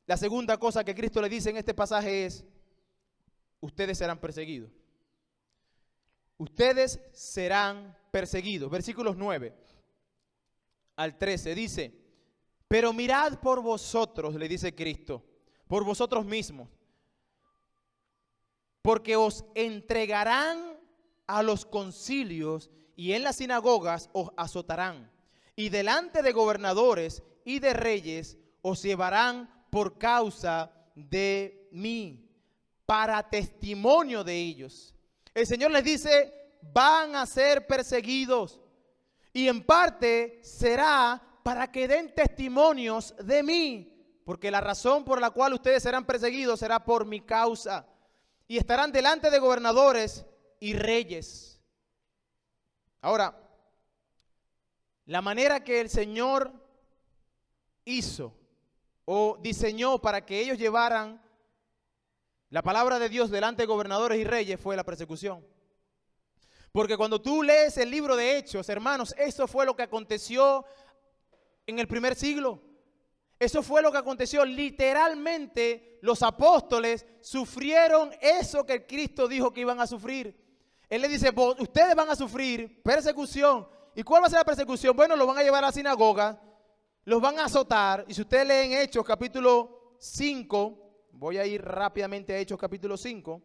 La segunda cosa que Cristo le dice en este pasaje es, ustedes serán perseguidos. Ustedes serán perseguidos. Versículos 9 al 13 dice, pero mirad por vosotros, le dice Cristo, por vosotros mismos, porque os entregarán a los concilios y en las sinagogas os azotarán, y delante de gobernadores y de reyes os llevarán por causa de mí, para testimonio de ellos. El Señor les dice, van a ser perseguidos y en parte será para que den testimonios de mí, porque la razón por la cual ustedes serán perseguidos será por mi causa y estarán delante de gobernadores y reyes. Ahora, la manera que el Señor hizo o diseñó para que ellos llevaran la palabra de Dios delante de gobernadores y reyes fue la persecución. Porque cuando tú lees el libro de Hechos, hermanos, eso fue lo que aconteció en el primer siglo. Eso fue lo que aconteció. Literalmente los apóstoles sufrieron eso que Cristo dijo que iban a sufrir. Él le dice, ustedes van a sufrir persecución. ¿Y cuál va a ser la persecución? Bueno, los van a llevar a la sinagoga, los van a azotar. Y si ustedes leen Hechos capítulo 5, voy a ir rápidamente a Hechos capítulo 5,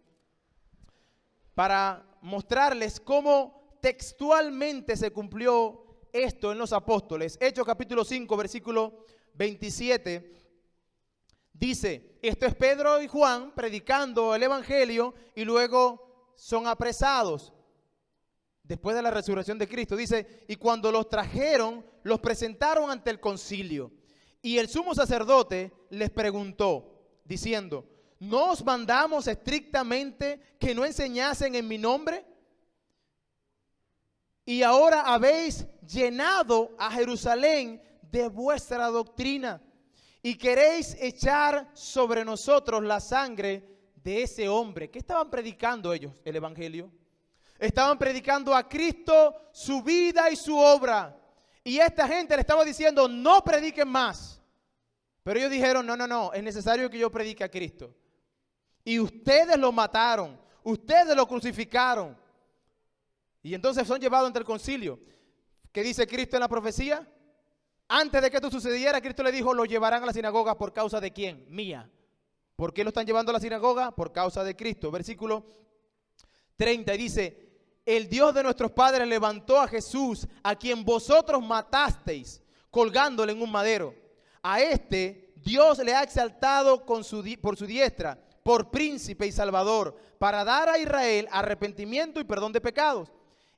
para mostrarles cómo textualmente se cumplió esto en los apóstoles. Hechos capítulo 5, versículo 27, dice, esto es Pedro y Juan predicando el evangelio y luego son apresados después de la resurrección de Cristo. Dice, y cuando los trajeron, los presentaron ante el concilio. Y el sumo sacerdote les preguntó, diciendo, ¿no os mandamos estrictamente que no enseñasen en mi nombre? Y ahora habéis llenado a Jerusalén de vuestra doctrina y queréis echar sobre nosotros la sangre de ese hombre. ¿Qué estaban predicando ellos? El evangelio. Estaban predicando a Cristo, su vida y su obra. Y esta gente le estaba diciendo, no prediquen más. Pero ellos dijeron, no, es necesario que yo predique a Cristo. Y ustedes lo mataron, ustedes lo crucificaron. Y entonces son llevados ante el concilio. ¿Qué dice Cristo en la profecía? Antes de que esto sucediera, Cristo le dijo, lo llevarán a la sinagoga por causa de ¿quién? Mía. ¿Por qué lo están llevando a la sinagoga? Por causa de Cristo. Versículo 30 y dice, el Dios de nuestros padres levantó a Jesús, a quien vosotros matasteis, colgándole en un madero. A este Dios le ha exaltado por su diestra, por príncipe y salvador, para dar a Israel arrepentimiento y perdón de pecados.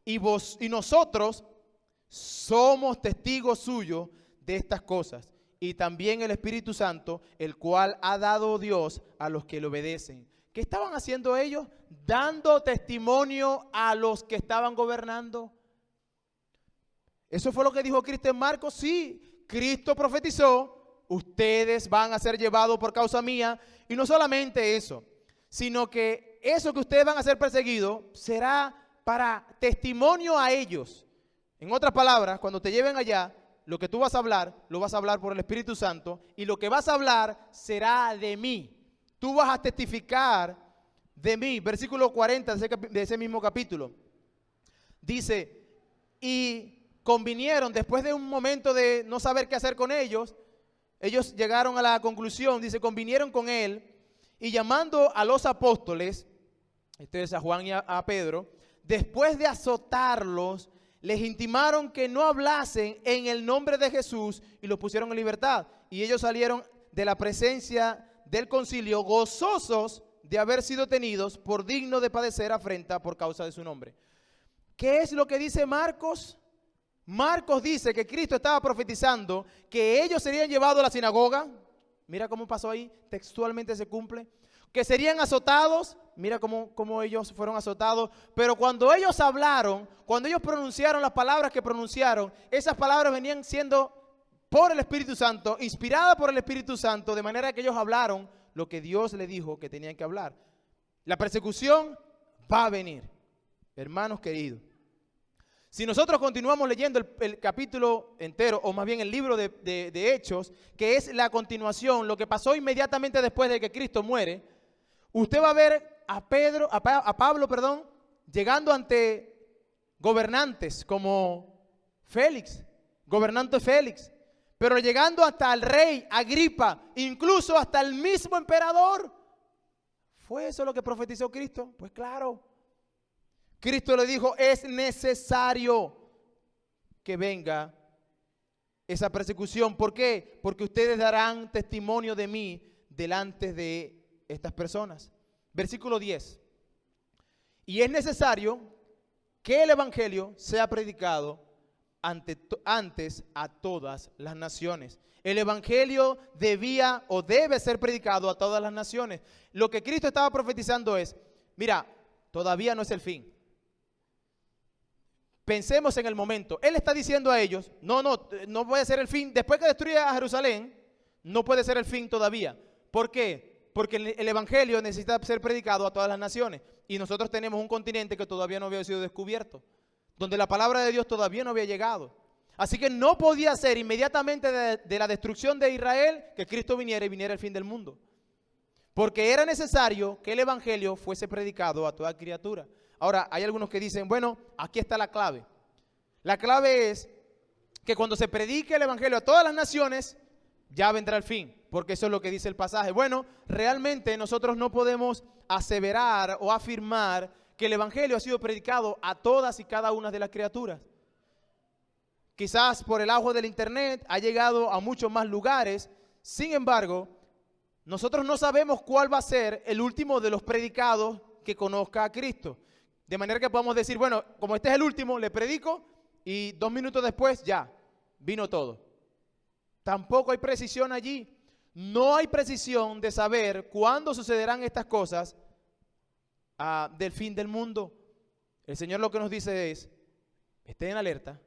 Y nosotros somos testigos suyos de estas cosas. Y también el Espíritu Santo, el cual ha dado Dios a los que le obedecen. ¿Qué estaban haciendo ellos? Dando testimonio a los que estaban gobernando. ¿Eso fue lo que dijo Cristo en Marcos? Sí, Cristo profetizó, ustedes van a ser llevados por causa mía. Y no solamente eso, sino que eso que ustedes van a ser perseguidos será para testimonio a ellos. En otras palabras, cuando te lleven allá, lo que tú vas a hablar, lo vas a hablar por el Espíritu Santo, y lo que vas a hablar será de mí. Tú vas a testificar de mí. Versículo 40 de ese mismo capítulo. Dice, y convinieron, después de un momento de no saber qué hacer con ellos llegaron a la conclusión, dice, convinieron con él, y llamando a los apóstoles, esto es a Juan y a Pedro, después de azotarlos, les intimaron que no hablasen en el nombre de Jesús y los pusieron en libertad. Y ellos salieron de la presencia del concilio gozosos de haber sido tenidos por digno de padecer afrenta por causa de su nombre. ¿Qué es lo que dice Marcos? Marcos dice que Cristo estaba profetizando que ellos serían llevados a la sinagoga. Mira cómo pasó ahí, textualmente se cumple. Que serían azotados. Mira cómo ellos fueron azotados. Pero cuando ellos hablaron, cuando ellos pronunciaron las palabras que pronunciaron, esas palabras venían siendo por el Espíritu Santo, inspiradas por el Espíritu Santo, de manera que ellos hablaron lo que Dios les dijo que tenían que hablar. La persecución va a venir, hermanos queridos. Si nosotros continuamos leyendo el capítulo entero, o más bien el libro de Hechos, que es la continuación, lo que pasó inmediatamente después de que Cristo muere, usted va a ver a Pablo, llegando ante gobernantes como Félix, gobernante Félix, pero llegando hasta el rey Agripa, incluso hasta el mismo emperador. ¿Fue eso lo que profetizó Cristo? Pues claro. Cristo le dijo, es necesario que venga esa persecución. ¿Por qué? Porque ustedes darán testimonio de mí delante de estas personas. Versículo 10. Y es necesario que el evangelio sea predicado antes a todas las naciones. El evangelio debía o debe ser predicado a todas las naciones. Lo que Cristo estaba profetizando es, mira, todavía no es el fin. Pensemos en el momento. Él está diciendo a ellos, no puede ser el fin. Después que destruya a Jerusalén, no puede ser el fin todavía. ¿Por qué? Porque el evangelio necesita ser predicado a todas las naciones. Y nosotros tenemos un continente que todavía no había sido descubierto, donde la palabra de Dios todavía no había llegado. Así que no podía ser inmediatamente de la destrucción de Israel que Cristo viniera y viniera el fin del mundo. Porque era necesario que el evangelio fuese predicado a toda criatura. Ahora, hay algunos que dicen, bueno, aquí está la clave. La clave es que cuando se predique el evangelio a todas las naciones, ya vendrá el fin, porque eso es lo que dice el pasaje. Bueno, realmente nosotros no podemos aseverar o afirmar que el evangelio ha sido predicado a todas y cada una de las criaturas. Quizás por el auge del internet ha llegado a muchos más lugares. Sin embargo, nosotros no sabemos cuál va a ser el último de los predicados que conozca a Cristo. De manera que podamos decir, bueno, como este es el último, le predico y 2 minutos después ya, vino todo. Tampoco hay precisión allí. No hay precisión de saber cuándo sucederán estas cosas del fin del mundo. El Señor lo que nos dice es, estén en alerta.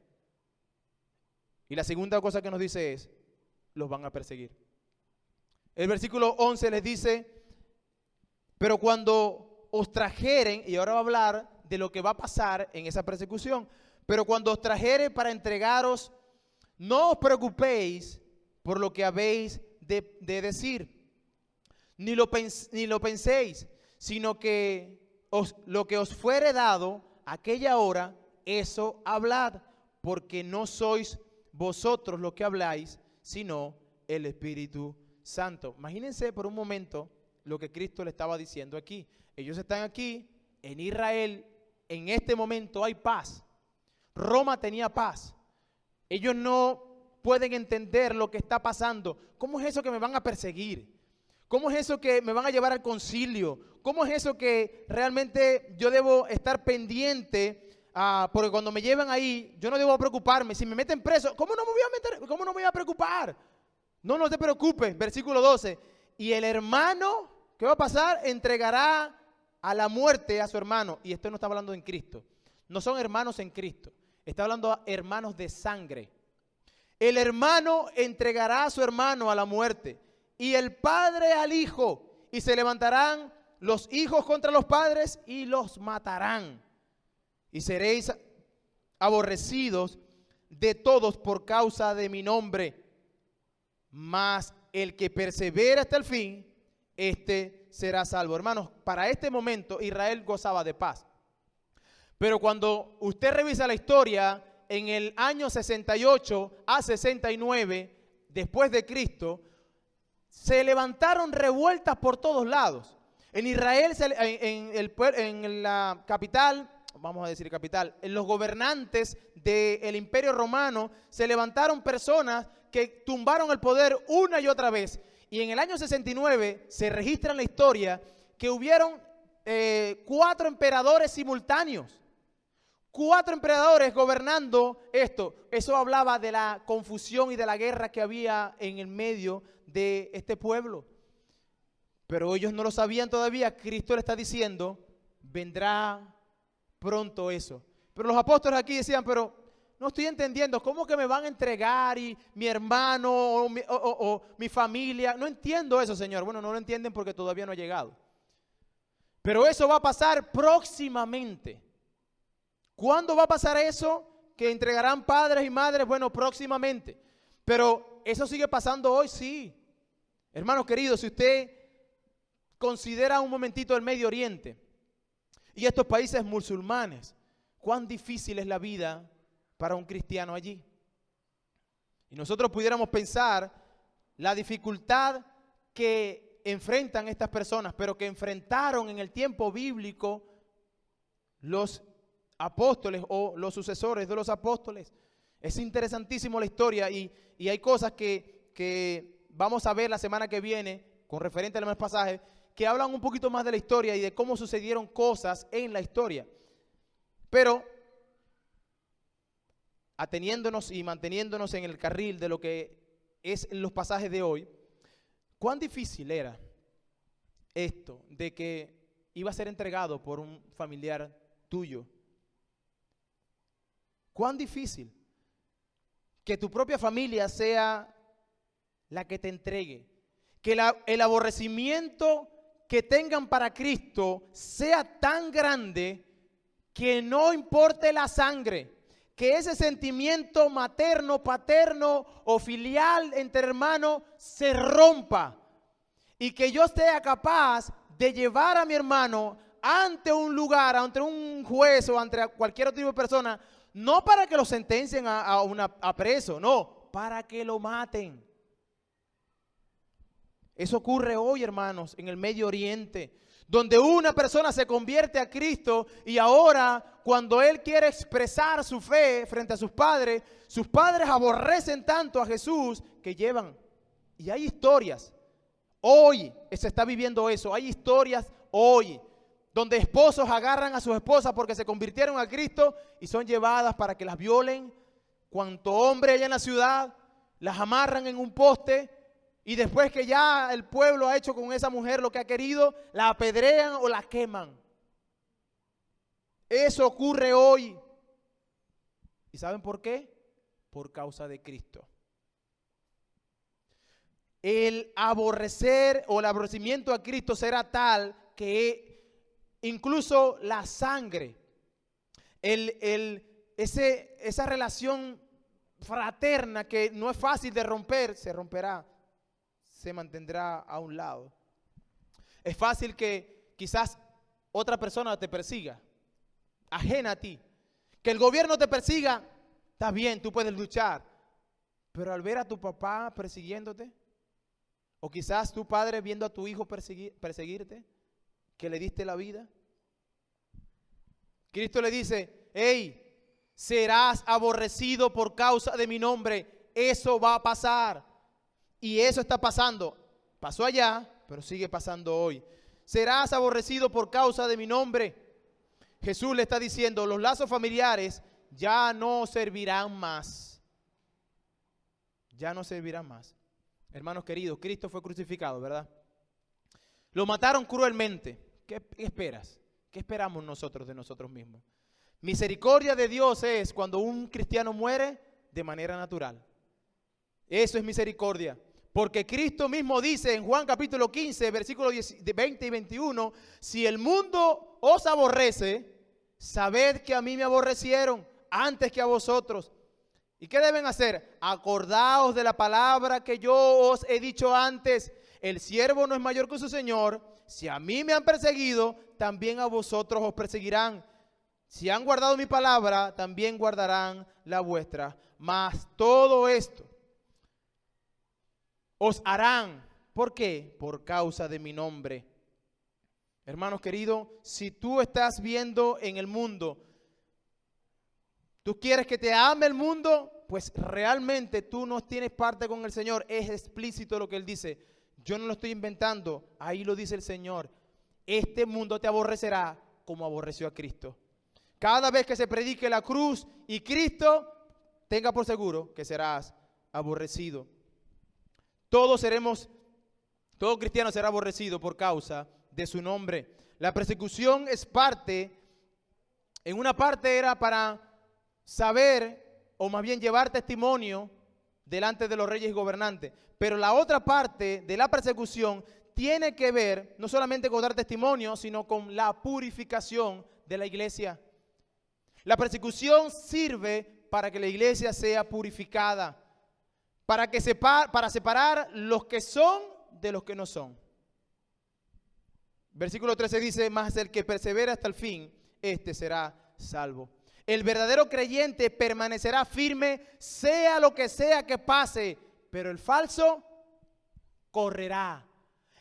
Y la segunda cosa que nos dice es, los van a perseguir. El versículo 11 les dice, pero cuando os trajeren, y ahora va a hablar de lo que va a pasar en esa persecución, pero cuando os trajeren para entregaros, no os preocupéis por lo que habéis de decir, ni lo penséis, sino que lo que os fuere dado aquella hora, eso hablad, porque no sois vosotros los que habláis, sino el Espíritu Santo. Imagínense por un momento lo que Cristo le estaba diciendo aquí. Ellos están aquí, en Israel, en este momento hay paz. Roma tenía paz. Ellos no pueden entender lo que está pasando. ¿Cómo es eso que me van a perseguir? ¿Cómo es eso que me van a llevar al concilio? ¿Cómo es eso que realmente yo debo estar pendiente? Porque cuando me llevan ahí, yo no debo preocuparme. Si me meten preso, ¿cómo no me voy a meter? ¿Cómo no me voy a preocupar? No te preocupes. Versículo 12. Y el hermano, ¿qué va a pasar? Entregará a la muerte a su hermano. Y esto no está hablando en Cristo. No son hermanos en Cristo. Está hablando a hermanos de sangre. El hermano entregará a su hermano a la muerte, y el padre al hijo, y se levantarán los hijos contra los padres y los matarán. Y seréis aborrecidos de todos por causa de mi nombre. Mas el que persevera hasta el fin, este será salvo. Hermanos, para este momento Israel gozaba de paz. Pero cuando usted revisa la historia, en el año 68 a 69 después de Cristo, se levantaron revueltas por todos lados. En Israel, en la capital, vamos a decir capital, en los gobernantes del Imperio Romano, se levantaron personas que tumbaron el poder una y otra vez. Y en el año 69 se registra en la historia que hubieron 4 emperadores simultáneos. 4 emperadores gobernando esto. Eso hablaba de la confusión y de la guerra que había en el medio de este pueblo. Pero ellos no lo sabían todavía. Cristo le está diciendo, vendrá pronto eso. Pero los apóstoles aquí decían, pero no estoy entendiendo, ¿cómo que me van a entregar y mi hermano o mi familia? No entiendo eso, Señor. Bueno, no lo entienden porque todavía no ha llegado. Pero eso va a pasar próximamente. ¿Cuándo va a pasar eso? Que entregarán padres y madres, bueno, próximamente. Pero eso sigue pasando hoy, sí. Hermanos queridos, si usted considera un momentito el Medio Oriente y estos países musulmanes, cuán difícil es la vida para un cristiano allí. Y nosotros pudiéramos pensar la dificultad que enfrentan estas personas, pero que enfrentaron en el tiempo bíblico los apóstoles o los sucesores de los apóstoles. Es interesantísimo la historia y hay cosas que vamos a ver la semana que viene con referente a los pasajes que hablan un poquito más de la historia y de cómo sucedieron cosas en la historia. Pero ateniéndonos y manteniéndonos en el carril de lo que es los pasajes de hoy, cuán difícil era esto de que iba a ser entregado por un familiar tuyo. Cuán difícil que tu propia familia sea la que te entregue, que el aborrecimiento que tengan para Cristo sea tan grande que no importe la sangre, que ese sentimiento materno, paterno o filial entre hermanos se rompa y que yo sea capaz de llevar a mi hermano ante un lugar, ante un juez o ante cualquier otro tipo de persona, no para que lo sentencien a preso, no, para que lo maten. Eso ocurre hoy, hermanos, en el Medio Oriente, donde una persona se convierte a Cristo y ahora cuando él quiere expresar su fe frente a sus padres aborrecen tanto a Jesús que llevan. Y hay historias, hoy se está viviendo eso, hay historias hoy, donde esposos agarran a sus esposas porque se convirtieron a Cristo y son llevadas para que las violen. Cuanto hombre hay en la ciudad, las amarran en un poste y después que ya el pueblo ha hecho con esa mujer lo que ha querido, la apedrean o la queman. Eso ocurre hoy. ¿Y saben por qué? Por causa de Cristo. El aborrecer o el aborrecimiento a Cristo será tal que incluso la sangre, esa relación fraterna que no es fácil de romper, se romperá, se mantendrá a un lado. Es fácil que quizás otra persona te persiga, ajena a ti. Que el gobierno te persiga, está bien, tú puedes luchar. Pero al ver a tu papá persiguiéndote, o quizás tu padre viendo a tu hijo perseguirte, que le diste la vida, Cristo le dice, hey, serás aborrecido por causa de mi nombre. Eso va a pasar. Y eso está pasando. Pasó allá, pero sigue pasando hoy. Serás aborrecido por causa de mi nombre. Jesús le está diciendo, los lazos familiares ya no servirán más. Ya no servirán más. Hermanos queridos, Cristo fue crucificado, ¿verdad? Lo mataron cruelmente. ¿Qué esperas? ¿Qué esperamos nosotros de nosotros mismos? Misericordia de Dios es cuando un cristiano muere de manera natural. Eso es misericordia. Porque Cristo mismo dice en Juan capítulo 15, versículos 20 y 21, si el mundo os aborrece, sabed que a mí me aborrecieron antes que a vosotros. ¿Y qué deben hacer? Acordaos de la palabra que yo os he dicho antes. El siervo no es mayor que su señor. Si a mí me han perseguido, también a vosotros os perseguirán. Si han guardado mi palabra, también guardarán la vuestra. Mas todo esto os harán. ¿Por qué? Por causa de mi nombre. Hermanos queridos, si tú estás viendo en el mundo, tú quieres que te ame el mundo, pues realmente tú no tienes parte con el Señor. Es explícito lo que Él dice. Yo no lo estoy inventando, ahí lo dice el Señor. Este mundo te aborrecerá como aborreció a Cristo. Cada vez que se predique la cruz y Cristo, tenga por seguro que serás aborrecido. Todo cristiano será aborrecido por causa de su nombre. La persecución es parte, en una parte era para saber, o más bien llevar testimonio delante de los reyes y gobernantes. Pero la otra parte de la persecución tiene que ver no solamente con dar testimonio, sino con la purificación de la iglesia. La persecución sirve para que la iglesia sea purificada, para separar los que son de los que no son. Versículo 13 dice, mas el que persevera hasta el fin, este será salvo. El verdadero creyente permanecerá firme, sea lo que sea que pase, pero el falso correrá.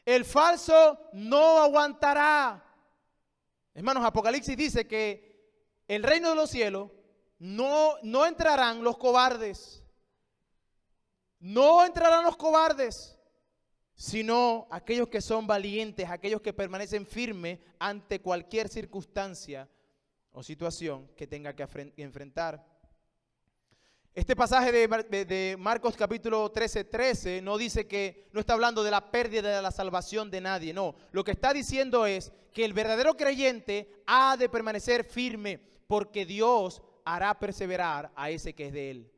El falso no aguantará. Hermanos, Apocalipsis dice que el reino de los cielos no entrarán los cobardes. No entrarán los cobardes, sino aquellos que son valientes, aquellos que permanecen firmes ante cualquier circunstancia o situación que tenga que enfrentar. Este pasaje de Marcos capítulo 13 no dice que, no está hablando de la pérdida de la salvación de nadie, no. Lo que está diciendo es que el verdadero creyente ha de permanecer firme porque Dios hará perseverar a ese que es de él.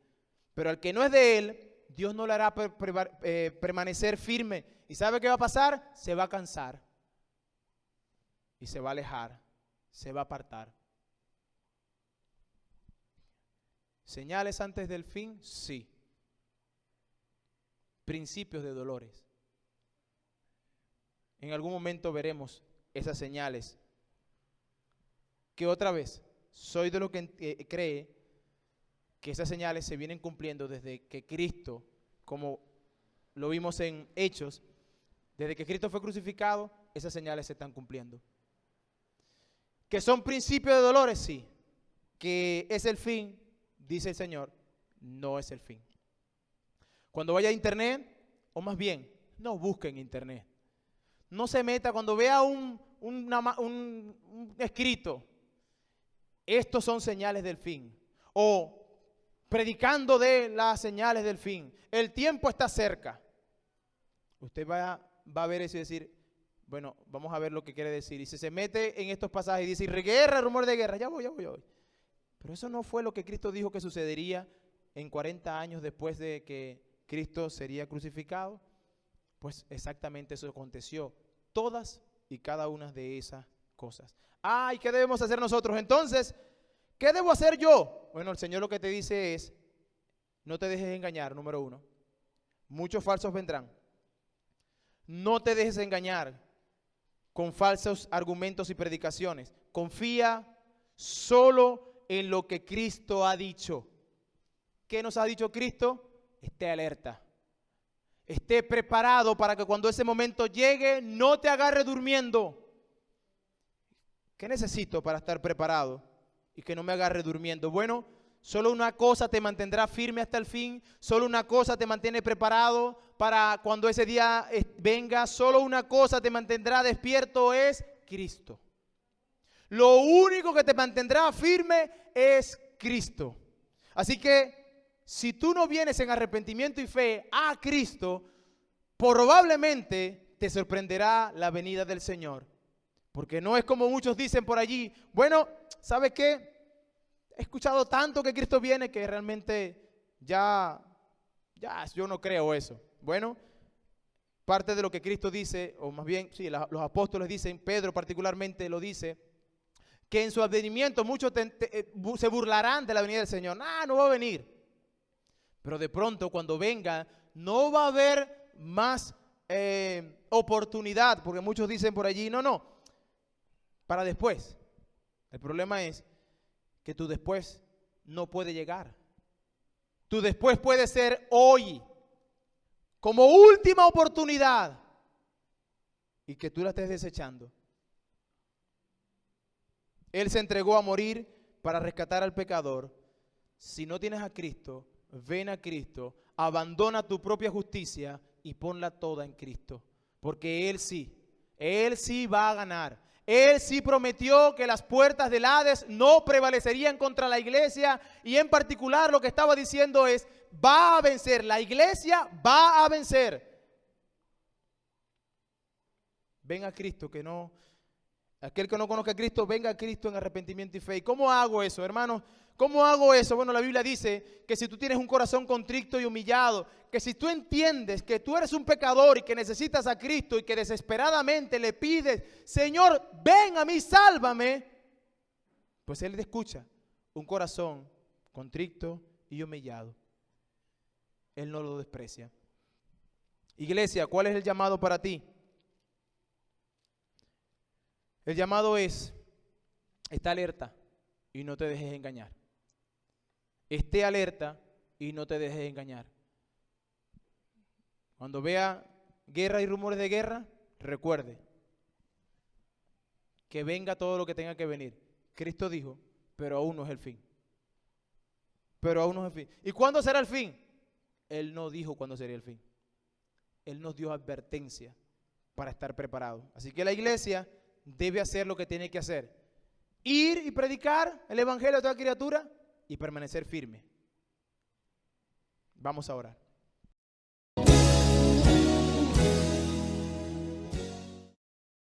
Pero al que no es de él, Dios no le hará permanecer firme. ¿Y sabe qué va a pasar? Se va a cansar y se va a alejar, se va a apartar. ¿Señales antes del fin? Sí. Principios de dolores. En algún momento veremos esas señales. Que otra vez, soy de los que cree que esas señales se vienen cumpliendo desde que Cristo, como lo vimos en Hechos, desde que Cristo fue crucificado, esas señales se están cumpliendo. ¿Que son principios de dolores? Sí. ¿Que es el fin? Dice el Señor, no es el fin. Cuando vaya a internet, o más bien, no busque en internet. No se meta cuando vea un escrito. Estos son señales del fin. O predicando de las señales del fin. El tiempo está cerca. Usted va a ver eso y decir, bueno, vamos a ver lo que quiere decir. Y si se mete en estos pasajes y dice, guerra, rumor de guerra, ya voy. Pero eso no fue lo que Cristo dijo que sucedería en 40 años después de que Cristo sería crucificado. Pues exactamente eso aconteció. Todas y cada una de esas cosas. ¿Y qué debemos hacer nosotros? Entonces, ¿qué debo hacer yo? Bueno, el Señor lo que te dice es, no te dejes engañar, número 1. Muchos falsos vendrán. No te dejes engañar con falsos argumentos y predicaciones. Confía solo en lo que Cristo ha dicho. ¿Qué nos ha dicho Cristo? Esté alerta. Esté preparado para que cuando ese momento llegue no te agarre durmiendo. ¿Qué necesito para estar preparado y que no me agarre durmiendo? Bueno, solo una cosa te mantendrá firme hasta el fin. Solo una cosa te mantiene preparado para cuando ese día venga. Solo una cosa te mantendrá despierto, es Cristo. Lo único que te mantendrá firme es Cristo. Así que si tú no vienes en arrepentimiento y fe a Cristo, probablemente te sorprenderá la venida del Señor. Porque no es como muchos dicen por allí, bueno, ¿sabes qué? He escuchado tanto que Cristo viene que realmente ya yo no creo eso. Bueno, parte de lo que Cristo dice, o más bien, sí, los apóstoles dicen, Pedro particularmente lo dice, que en su advenimiento muchos se burlarán de la venida del Señor. No va a venir. Pero de pronto cuando venga no va a haber más oportunidad, porque muchos dicen por allí, no, para después. El problema es que tu después no puede llegar. Tu después puede ser hoy, como última oportunidad, y que tú la estés desechando. Él se entregó a morir para rescatar al pecador. Si no tienes a Cristo, ven a Cristo, abandona tu propia justicia y ponla toda en Cristo. Porque Él sí va a ganar. Él sí prometió que las puertas del Hades no prevalecerían contra la iglesia, y en particular lo que estaba diciendo es, va a vencer, la iglesia va a vencer. Ven a Cristo, aquel que no conozca a Cristo, venga a Cristo en arrepentimiento y fe. ¿Y cómo hago eso, hermanos? ¿Cómo hago eso? Bueno, la Biblia dice que si tú tienes un corazón contrito y humillado, que si tú entiendes que tú eres un pecador y que necesitas a Cristo y que desesperadamente le pides, Señor, ven a mí, sálvame, pues Él te escucha. Un corazón contrito y humillado, Él no lo desprecia. Iglesia, ¿cuál es el llamado para ti? El llamado es, está alerta y no te dejes engañar. Esté alerta y no te dejes engañar. Cuando vea guerra y rumores de guerra, recuerde que venga todo lo que tenga que venir. Cristo dijo, pero aún no es el fin. Pero aún no es el fin. ¿Y cuándo será el fin? Él no dijo cuándo sería el fin. Él nos dio advertencia para estar preparados. Así que la iglesia debe hacer lo que tiene que hacer. Ir y predicar el evangelio a toda criatura y permanecer firme. Vamos a orar.